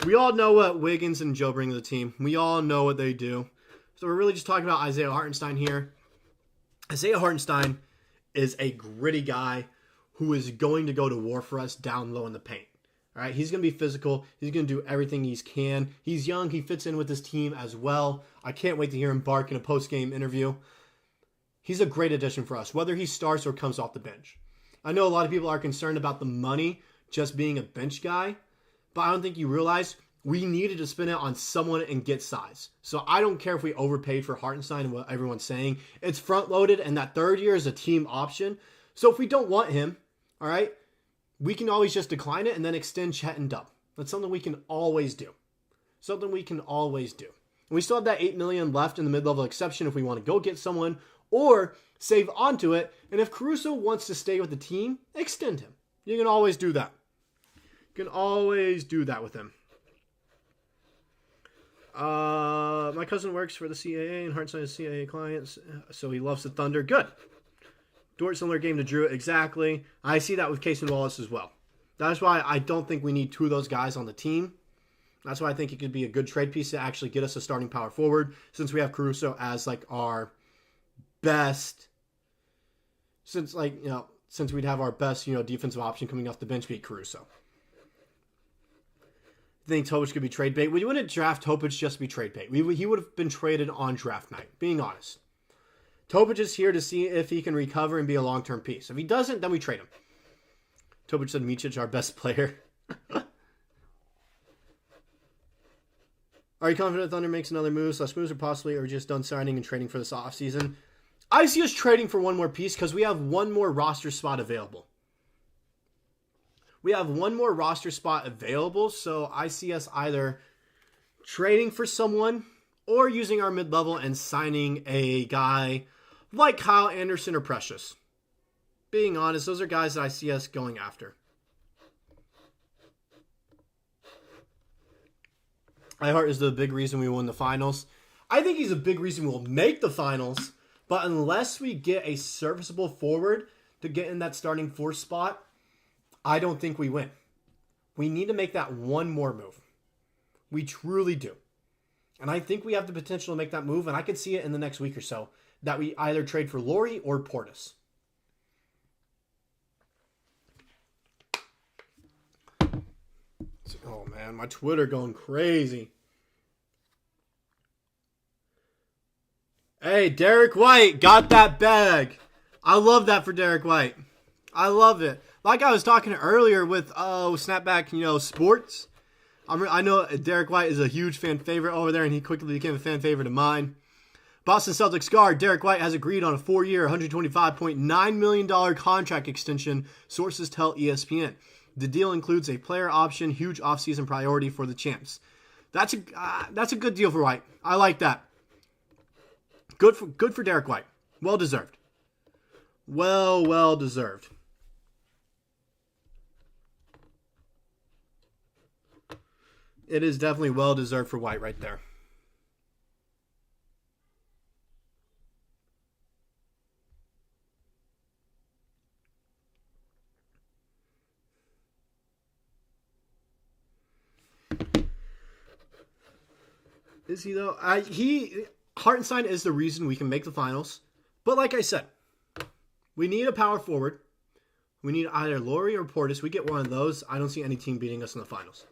we all know what Wiggins and Joe bring to the team. We all know what they do. So we're really just talking about Isaiah Hartenstein here. Isaiah Hartenstein is a gritty guy who is going to go to war for us down low in the paint. All right, he's going to be physical. He's going to do everything he can. He's young. He fits in with this team as well. I can't wait to hear him bark in a post-game interview. He's a great addition for us, whether he starts or comes off the bench. I know a lot of people are concerned about the money just being a bench guy, but I don't think you realize we needed to spend it on someone and get size. So I don't care if we overpaid for Hartenstein and what everyone's saying. It's front-loaded, and that third year is a team option. So if we don't want him, all right, we can always just decline it and then extend Chet and Dub. That's something we can always do. We still have that $8 million left in the mid-level exception if we want to go get someone or save onto it. And if Caruso wants to stay with the team, extend him. You can always do that. With him. My cousin works for the CAA and Hartenstein is CAA clients, so he loves the Thunder. Good. Dort, similar game to Drew. Exactly. I see that with Cason Wallace as well. That's why I don't think we need two of those guys on the team. That's why I think it could be a good trade piece to actually get us a starting power forward, since we have Caruso as our best. Since we'd have our best, defensive option coming off the bench beat Caruso. I think Topic could be trade bait. We wouldn't draft Topic just to be trade bait. He would have been traded on draft night, being honest. Topic is here to see if he can recover and be a long-term piece. If he doesn't, then we trade him. Topic said Micic, our best player. Are you confident Thunder makes another move? Slash moves or possibly are just done signing and trading for this offseason? I see us trading for one more piece because we have one more roster spot available. We have one more roster spot available, so I see us either trading for someone or using our mid-level and signing a guy like Kyle Anderson or Precious. Being honest, those are guys that I see us going after. Ihart is the big reason we won the finals. I think he's a big reason we'll make the finals, but unless we get a serviceable forward to get in that starting 4 spot, I don't think we win. We need to make that one more move. We truly do. And I think we have the potential to make that move, and I could see it in the next week or so, that we either trade for Lauri or Portis. Oh, man, my Twitter going crazy. Hey, Derek White got that bag. I love that for Derek White. I love it. Like I was talking earlier with Snapback, sports. I know Derek White is a huge fan favorite over there, and he quickly became a fan favorite of mine. Boston Celtics guard Derek White has agreed on a 4-year, $125.9 million contract extension, sources tell ESPN. The deal includes a player option, huge offseason priority for the champs. That's a good deal for White. I like that. Good for Derek White. Well deserved. Well deserved. It is definitely well deserved for White right there. Is he though? Hartenstein is the reason we can make the finals. But like I said, we need a power forward. We need either Lauri or Portis. We get one of those. I don't see any team beating us in the finals.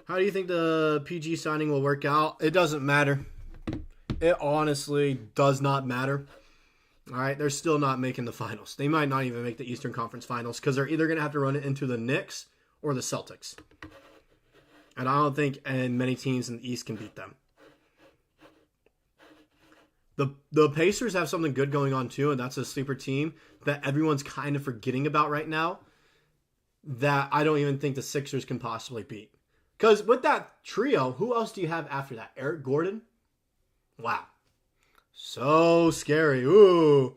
How do you think the PG signing will work out? It doesn't matter. It honestly does not matter. All right, they're still not making the finals. They might not even make the Eastern Conference Finals because they're either going to have to run it into the Knicks or the Celtics. And I don't think many teams in the East can beat them. The Pacers have something good going on too, and that's a sleeper team that everyone's kind of forgetting about right now that I don't even think the Sixers can possibly beat. Because with that trio, who else do you have after that? Eric Gordon? Wow. So scary. Ooh.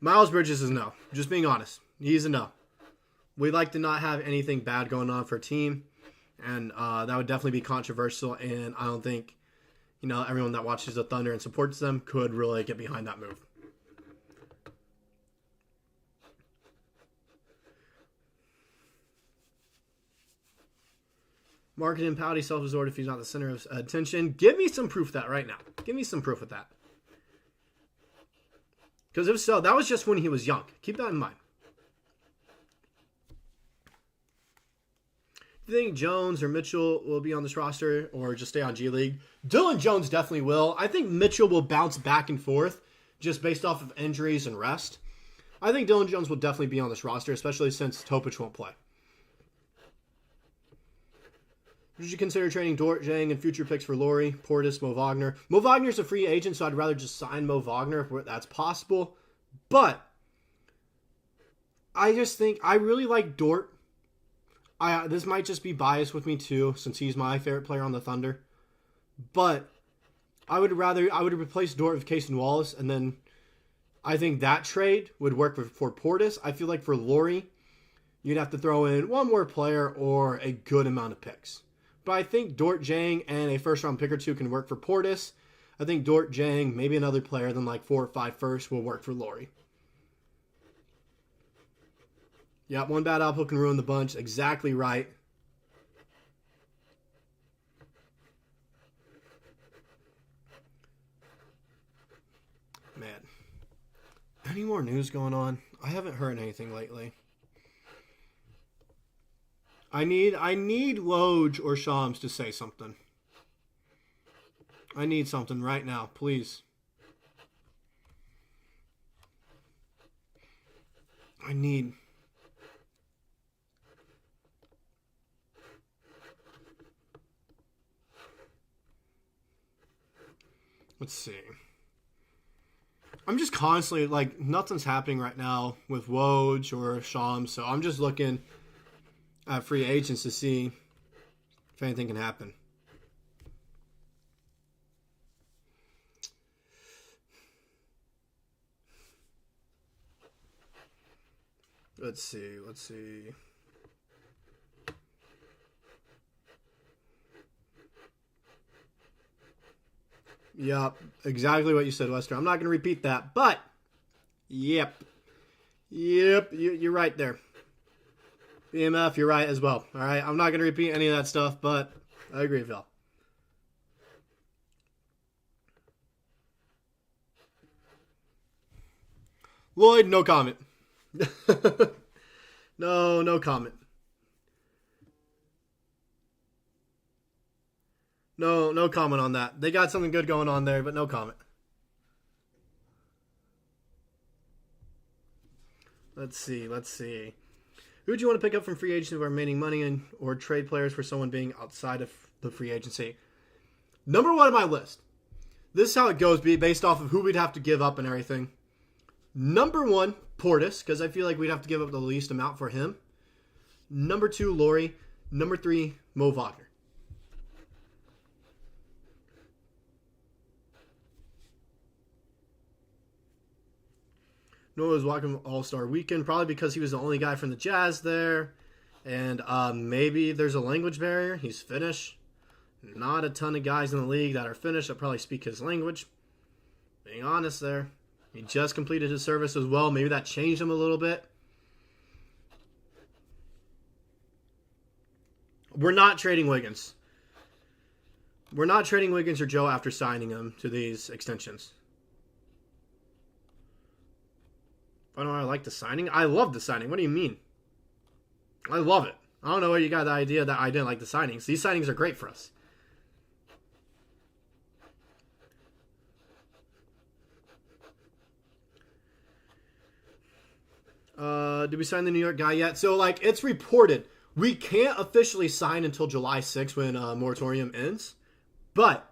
Miles Bridges is no. Just being honest. He's a no. We like to not have anything bad going on for a team. And that would definitely be controversial. And I don't think, everyone that watches the Thunder and supports them could really get behind that move. Marketing and Pouty self-absorbed if he's not the center of attention. Give me some proof of that right now. Give me some proof of that. Because if so, that was just when he was young. Keep that in mind. Do you think Jones or Mitchell will be on this roster or just stay on G League? Dylan Jones definitely will. I think Mitchell will bounce back and forth just based off of injuries and rest. I think Dylan Jones will definitely be on this roster, especially since Topic won't play. Would you consider trading Dort, Zhang, and future picks for Lauri, Portis, Mo Wagner? Mo Wagner's a free agent, so I'd rather just sign Mo Wagner if that's possible. But I just think I really like Dort. This might just be biased with me too, since he's my favorite player on the Thunder. But I would replace Dort with Cason Wallace, and then I think that trade would work for Portis. I feel like for Lauri, you'd have to throw in one more player or a good amount of picks. But I think Dort, Zhang, and a first-round pick or two can work for Portis. I think Dort, Zhang, maybe another player than like 4 or 5 firsts will work for Lauri. Yeah, one bad apple can ruin the bunch. Exactly right. Man. Any more news going on? I haven't heard anything lately. I need Woj or Shams to say something. I need something right now, please. I need... Let's see. I'm just constantly, like, nothing's happening right now with Woj or Shams, so I'm just looking at free agents to see if anything can happen. Let's see. Yep, exactly what you said, Lester. I'm not going to repeat that, but yep, you're right there. BMF, you're right as well. All right, I'm not going to repeat any of that stuff, but I agree, Phil. Lloyd, no comment. No comment. No comment on that. They got something good going on there, but no comment. Let's see. Who do you want to pick up from free agency with remaining money and or trade players for someone being outside of the free agency? Number one on my list. This is how it goes, based off of who we'd have to give up and everything. Number one, Portis, because I feel like we'd have to give up the least amount for him. Number two, Laurie. Number three, Mo Wagner. Noah was walking All-Star Weekend, probably because he was the only guy from the Jazz there. And maybe there's a language barrier. He's Finnish. Not a ton of guys in the league that are Finnish that probably speak his language. Being honest there. He just completed his service as well. Maybe that changed him a little bit. We're not trading Wiggins. We're not trading Wiggins or Joe after signing him to these extensions. I don't know. I like the signing. I love the signing. What do you mean? I love it. I don't know where you got the idea that I didn't like the signings. These signings are great for us. Did we sign the New York guy yet? So, like, it's reported. We can't officially sign until July 6th when moratorium ends. But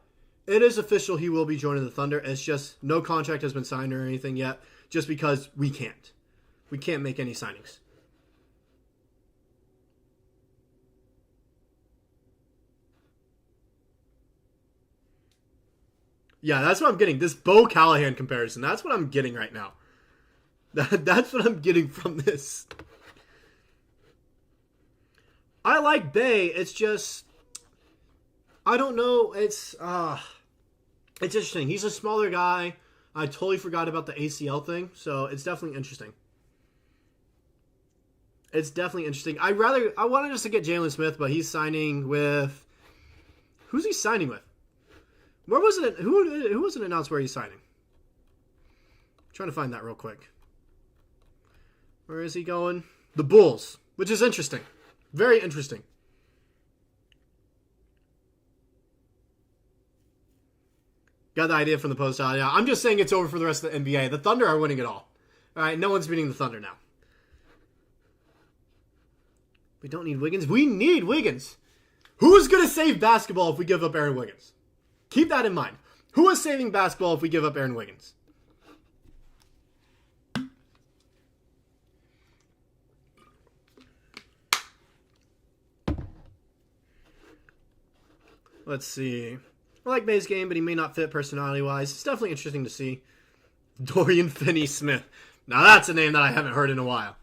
it is official he will be joining the Thunder. It's just no contract has been signed or anything yet. Just because we can't. We can't make any signings. Yeah, that's what I'm getting. This Bo Callahan comparison. That's what I'm getting right now. That's what I'm getting from this. I like Bay. It's just, I don't know. It's interesting. He's a smaller guy. I totally forgot about the ACL thing, so it's definitely interesting. I wanted us to get Jalen Smith, but he's signing with, who's he signing with? Where was it? Who wasn't announced where he's signing? I'm trying to find that real quick. Where is he going? The Bulls, which is interesting. Very interesting. Got the idea from the post out. Yeah, I'm just saying it's over for the rest of the NBA. The Thunder are winning it all. All right, no one's beating the Thunder now. We don't need Wiggins. We need Wiggins. Who's going to save basketball if we give up Aaron Wiggins? Keep that in mind. Who is saving basketball if we give up Aaron Wiggins? Let's see. I like Bay's game, but he may not fit personality-wise. It's definitely interesting to see. Dorian Finney-Smith. Now that's a name that I haven't heard in a while.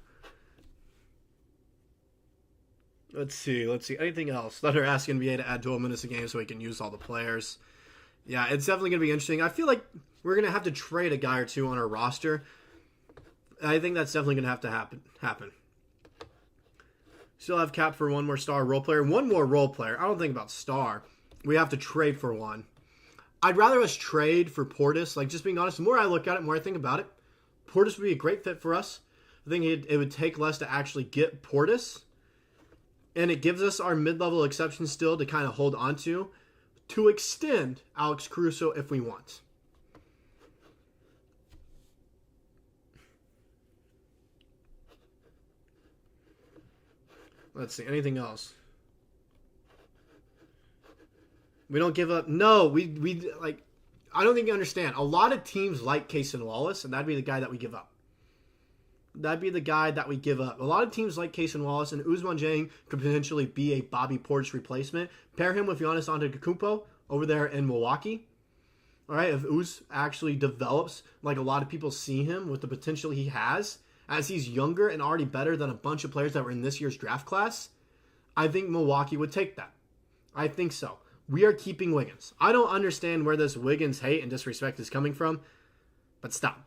Let's see. Anything else? Thunder ask NBA to add 12 minutes a game so he can use all the players. Yeah, it's definitely going to be interesting. I feel like we're going to have to trade a guy or two on our roster. I think that's definitely going to have to happen. Still have cap for one more star role player. One more role player. I don't think about star. We have to trade for one. I'd rather us trade for Portis. Like, just being honest, the more I look at it, the more I think about it, Portis would be a great fit for us. I think it would take less to actually get Portis. And it gives us our mid-level exception still to kind of hold on to extend Alex Caruso if we want. Let's see. Anything else? We don't give up. No, we like. I don't think you understand. A lot of teams like Cason Wallace, and that'd be the guy that we give up. That'd be the guy that we give up. A lot of teams like Cason Wallace, and Ousmane Dieng could potentially be a Bobby Portis replacement. Pair him with Giannis Antetokounmpo over there in Milwaukee. All right, if Uz actually develops like a lot of people see him with the potential he has, as he's younger and already better than a bunch of players that were in this year's draft class, I think Milwaukee would take that. I think so. We are keeping Wiggins. I don't understand where this Wiggins hate and disrespect is coming from, but stop.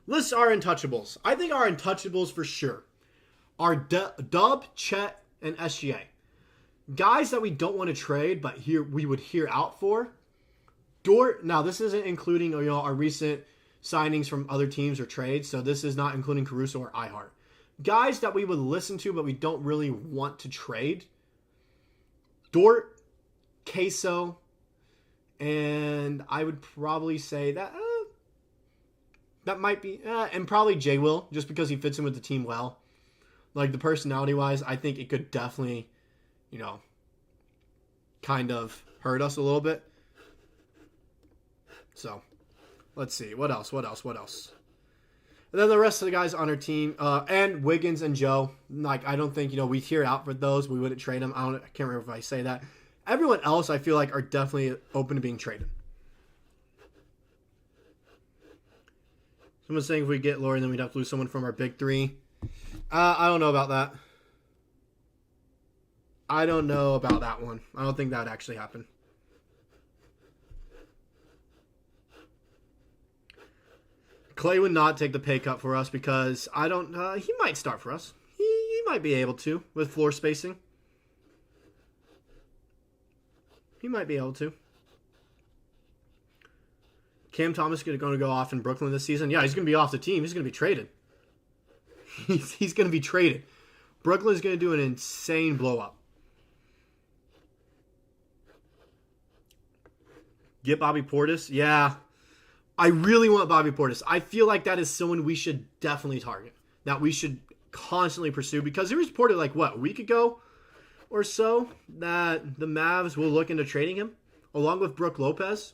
List our untouchables. I think our untouchables for sure are Dub, Chet, and SGA. Guys that we don't want to trade, but here we would hear out for. Dort, now this isn't including our recent signings from other teams or trades, so this is not including Caruso or iHeart. Guys that we would listen to, but we don't really want to trade. Dort, Queso, and I would probably say that that might be, and probably J. Will, just because he fits in with the team well. Like the personality-wise, I think it could definitely, kind of hurt us a little bit. So, let's see. What else? And then the rest of the guys on our team, and Wiggins and Joe. Like, I don't think, we hear out for those. We wouldn't trade them. I can't remember if I say that. Everyone else, I feel like, are definitely open to being traded. Someone's saying if we get Laurie, then we'd have to lose someone from our big three. I don't know about that. I don't know about that one. I don't think that would actually happen. Clay would not take the pay cut for us because he might start for us. He might be able to with floor spacing. He might be able to. Cam Thomas is going to go off in Brooklyn this season. Yeah, he's going to be off the team. He's going to be traded. He's going to be traded. Brooklyn's going to do an insane blow up. Get Bobby Portis? Yeah. I really want Bobby Portis. I feel like that is someone we should definitely target. That we should constantly pursue. Because it was reported a week ago or so that the Mavs will look into trading him along with Brook Lopez.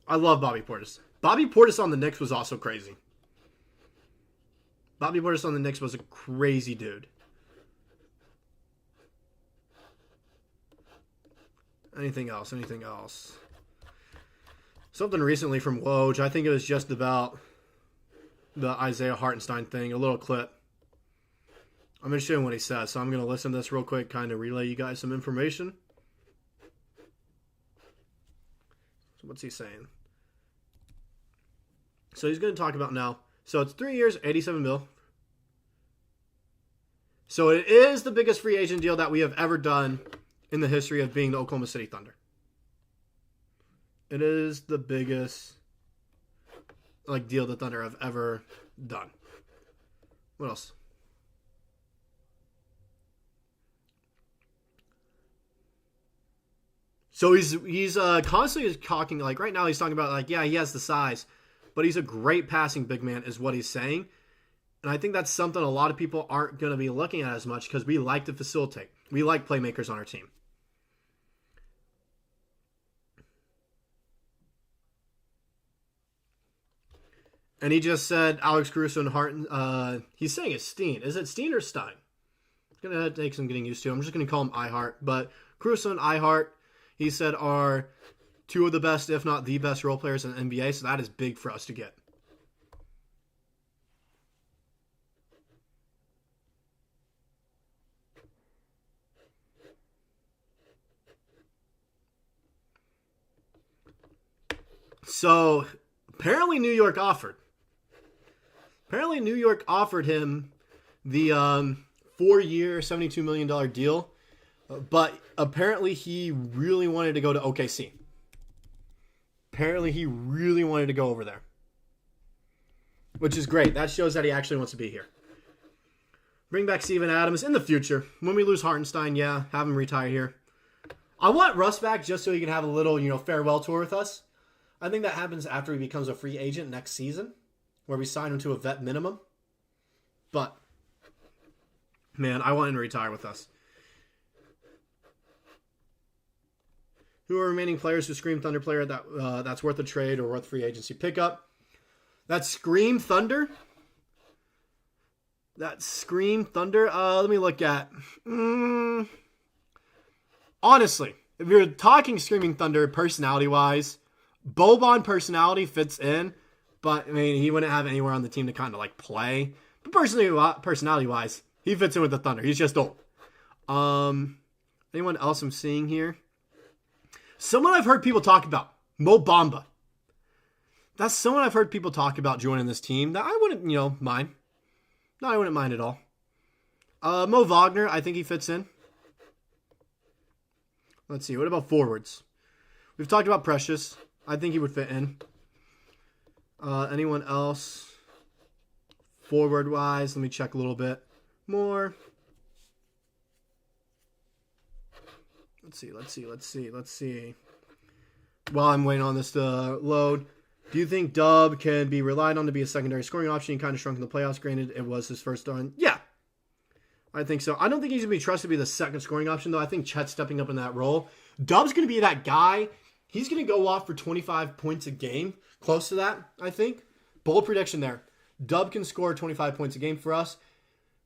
I love Bobby Portis. Bobby Portis on the Knicks was also crazy. Bobby Portis on the Knicks was a crazy dude. Anything else? Something recently from Woj. I think it was just about the Isaiah Hartenstein thing. A little clip. I'm going to show you what he says. So I'm going to listen to this real quick, kind of relay you guys some information. So what's he saying? So he's going to talk about now. So it's 3 years, $87 million. So it is the biggest free agent deal that we have ever done in the history of being the Oklahoma City Thunder. It is the biggest deal the Thunder have ever done. What else? So he's constantly talking, right now he's talking about, he has the size, but he's a great passing big man is what he's saying. And I think that's something a lot of people aren't going to be looking at as much because we like to facilitate. We like playmakers on our team. And he just said Alex Caruso and Harten. He's saying it's Steen. Is it Steen or Stein? It's going to take some getting used to. I'm just going to call him iHeart. But Caruso and iHeart, he said, are two of the best, if not the best role players in the NBA. So that is big for us to get. So apparently New York offered. Apparently New York offered him the 4-year, $72 million deal. But apparently he really wanted to go to OKC. Apparently he really wanted to go over there. Which is great. That shows that he actually wants to be here. Bring back Steven Adams in the future. When we lose Hartenstein, have him retire here. I want Russ back just so he can have a little, farewell tour with us. I think that happens after he becomes a free agent next season, where we sign him to a vet minimum. But, man, I want him to retire with us. Who are remaining players who scream Thunder player that's worth a trade or worth free agency pickup? That Scream Thunder? That Scream Thunder? Let me look at. Honestly, if you're talking Screaming Thunder personality-wise, Boban personality fits in, but I mean, he wouldn't have anywhere on the team to kind of like play. But personality-wise, he fits in with the Thunder. He's just old. Anyone else I'm seeing here? Someone I've heard people talk about, Mo Bamba. That's someone I've heard people talk about joining this team that I wouldn't, mind. No, I wouldn't mind at all. Mo Wagner, I think he fits in. Let's see, what about forwards? We've talked about Precious. I think he would fit in. Anyone else? Forward-wise, let me check a little bit more. Let's see. While I'm waiting on this to load, do you think Dub can be relied on to be a secondary scoring option? He kind of shrunk in the playoffs. Granted, it was his first run. Yeah, I think so. I don't think he's going to be trusted to be the second scoring option, though. I think Chet's stepping up in that role. Dub's going to be that guy. He's going to go off for 25 points a game. Close to that, I think. Bold prediction there. Dub can score 25 points a game for us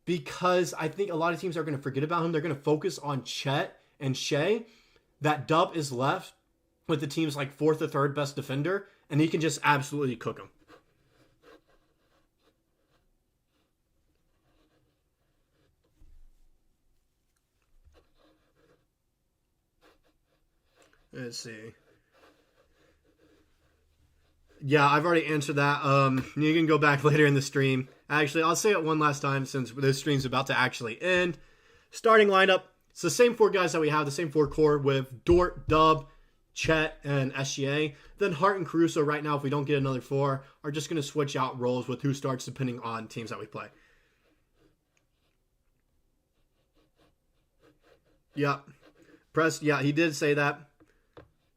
because I think a lot of teams are going to forget about him. They're going to focus on Chet and Shai. That Dub is left with the team's like fourth or third best defender, and he can just absolutely cook them. Let's see. Yeah, I've already answered that. You can go back later in the stream. Actually, I'll say it one last time since this stream's about to actually end. Starting lineup. It's the same four guys that we have, the same four core with Dort, Dub, Chet, and SGA. Then Hart and Caruso right now, if we don't get another four, are just going to switch out roles with who starts depending on teams that we play. Yeah. Yeah, he did say that.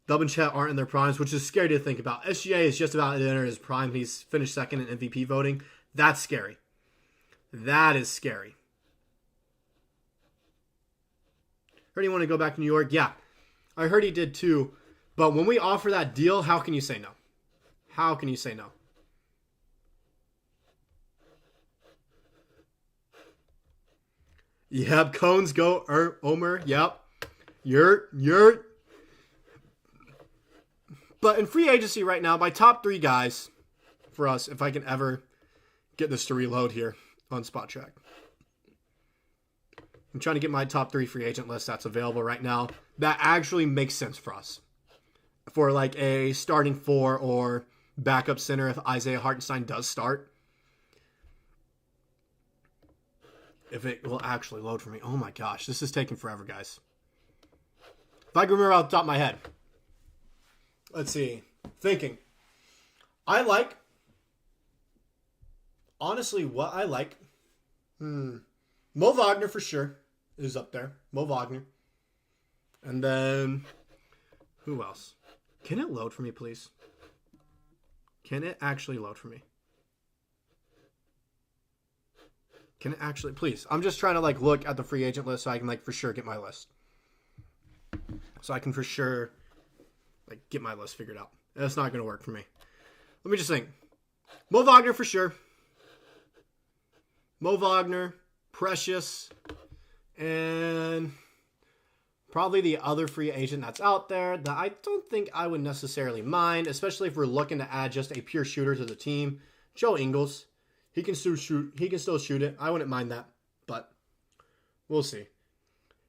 Dub and Chet aren't in their primes, which is scary to think about. SGA is just about to enter his prime. He's finished second in MVP voting. That's scary. That is scary. Heard he wanted to go back to New York. Yeah, I heard he did too. But when we offer that deal, how can you say no? How can you say no? Yep, Cones go Omer. Yep. You're. But in free agency right now, my top three guys for us, if I can ever get this to reload here on Spot Track. I'm trying to get my top three free agent list that's available right now. That actually makes sense for us. For like a starting four or backup center if Isaiah Hartenstein does start. If it will actually load for me. Oh my gosh, this is taking forever, guys. If I can remember off the top of my head. Let's see. Thinking. Honestly, what I like. Mo Wagner for sure is up there. Mo Wagner. And then, who else? Can it load for me, please? Can it actually load for me? Can it actually, please? I'm just trying to like look at the free agent list so I can like for sure get my list. So I can for sure like get my list figured out. That's not going to work for me. Let me just think. Mo Wagner for sure. Mo Wagner, Precious, and probably the other free agent that's out there that I don't think I would necessarily mind, especially if we're looking to add just a pure shooter to the team. Joe Ingles. He can still shoot. He can still shoot it. I wouldn't mind that, but we'll see.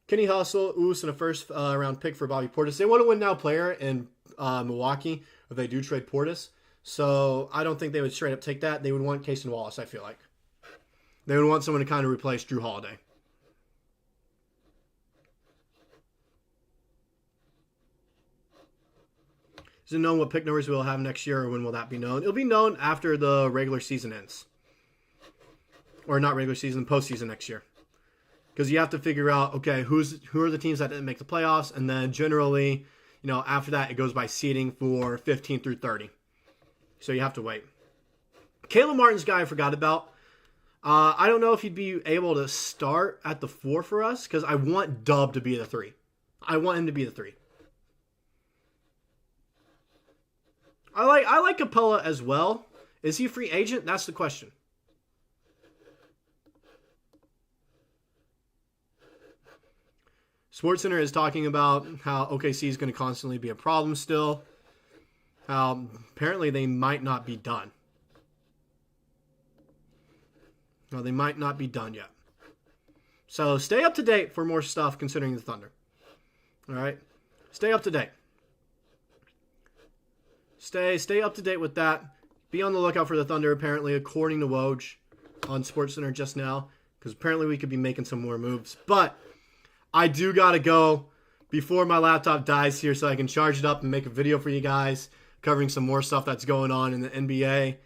Kenny Hustle, Oos, and a first round pick for Bobby Portis. They want to win now player in Milwaukee if they do trade Portis. So I don't think they would straight up take that. They would want Cason Wallace, I feel like. They would want someone to kind of replace Drew Holiday. Is it known what pick numbers we'll have next year, or when will that be known? It'll be known after the regular season ends. Or not regular season, postseason next year. Because you have to figure out, okay, who are the teams that didn't make the playoffs, and then generally, after that, it goes by seeding for 15 through 30. So you have to wait. Caleb Martin's guy I forgot about. I don't know if he'd be able to start at the 4 for us, because I want Dub to be the 3. I want him to be the 3. I like Capella as well. Is he a free agent? That's the question. SportsCenter is talking about how OKC is going to constantly be a problem still. How apparently they might not be done. No, they might not be done yet. So stay up to date for more stuff considering the Thunder. All right? Stay up to date. Stay up to date with that. Be on the lookout for the Thunder, apparently, according to Woj on SportsCenter just now, because apparently we could be making some more moves. But I do got to go before my laptop dies here so I can charge it up and make a video for you guys covering some more stuff that's going on in the NBA.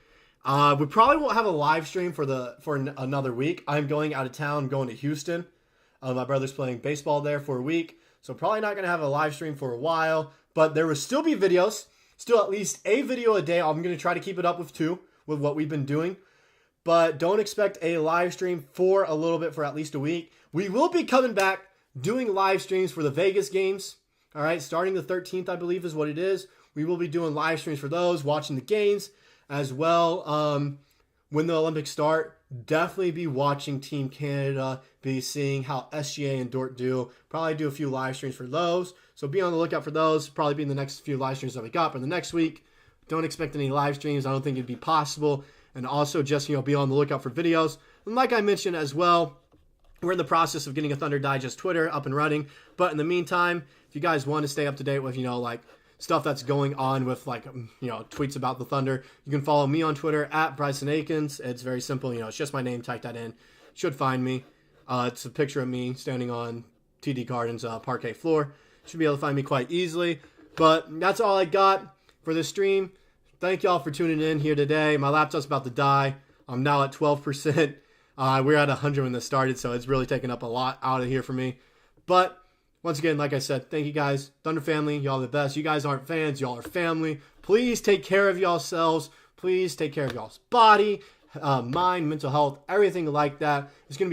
We probably won't have a live stream for another week. I'm going out of town, going to Houston. My brother's playing baseball there for a week, so probably not going to have a live stream for a while. But there will still be videos, still at least a video a day. I'm going to try to keep it up with 2 with what we've been doing. But don't expect a live stream for a little bit, for at least a week. We will be coming back doing live streams for the Vegas games. All right, starting the 13th, I believe is what it is. We will be doing live streams for those, watching the games as well. When the Olympics start, definitely be watching Team Canada, be seeing how SGA and Dort do. Probably do a few live streams for those. So be on the lookout for those. Probably be in the next few live streams that we got for the next week. Don't expect any live streams. I don't think it'd be possible. And also just, be on the lookout for videos. And like I mentioned as well, we're in the process of getting a Thunder Digest Twitter up and running. But in the meantime, if you guys want to stay up to date with, stuff that's going on with, tweets about the Thunder, you can follow me on Twitter at Bryson Akins. It's very simple. It's just my name. Type that in. Should find me. It's a picture of me standing on TD Garden's parquet floor. Should be able to find me quite easily. But that's all I got for this stream. Thank y'all for tuning in here today. My laptop's about to die. I'm now at 12%. We're at 100 when this started, so it's really taken up a lot out of here for me. But once again, like I said, thank you guys. Thunder family, y'all the best. You guys aren't fans, y'all are family. Please take care of yourselves. Please take care of y'all's body, mind, mental health, everything like that. It's going to be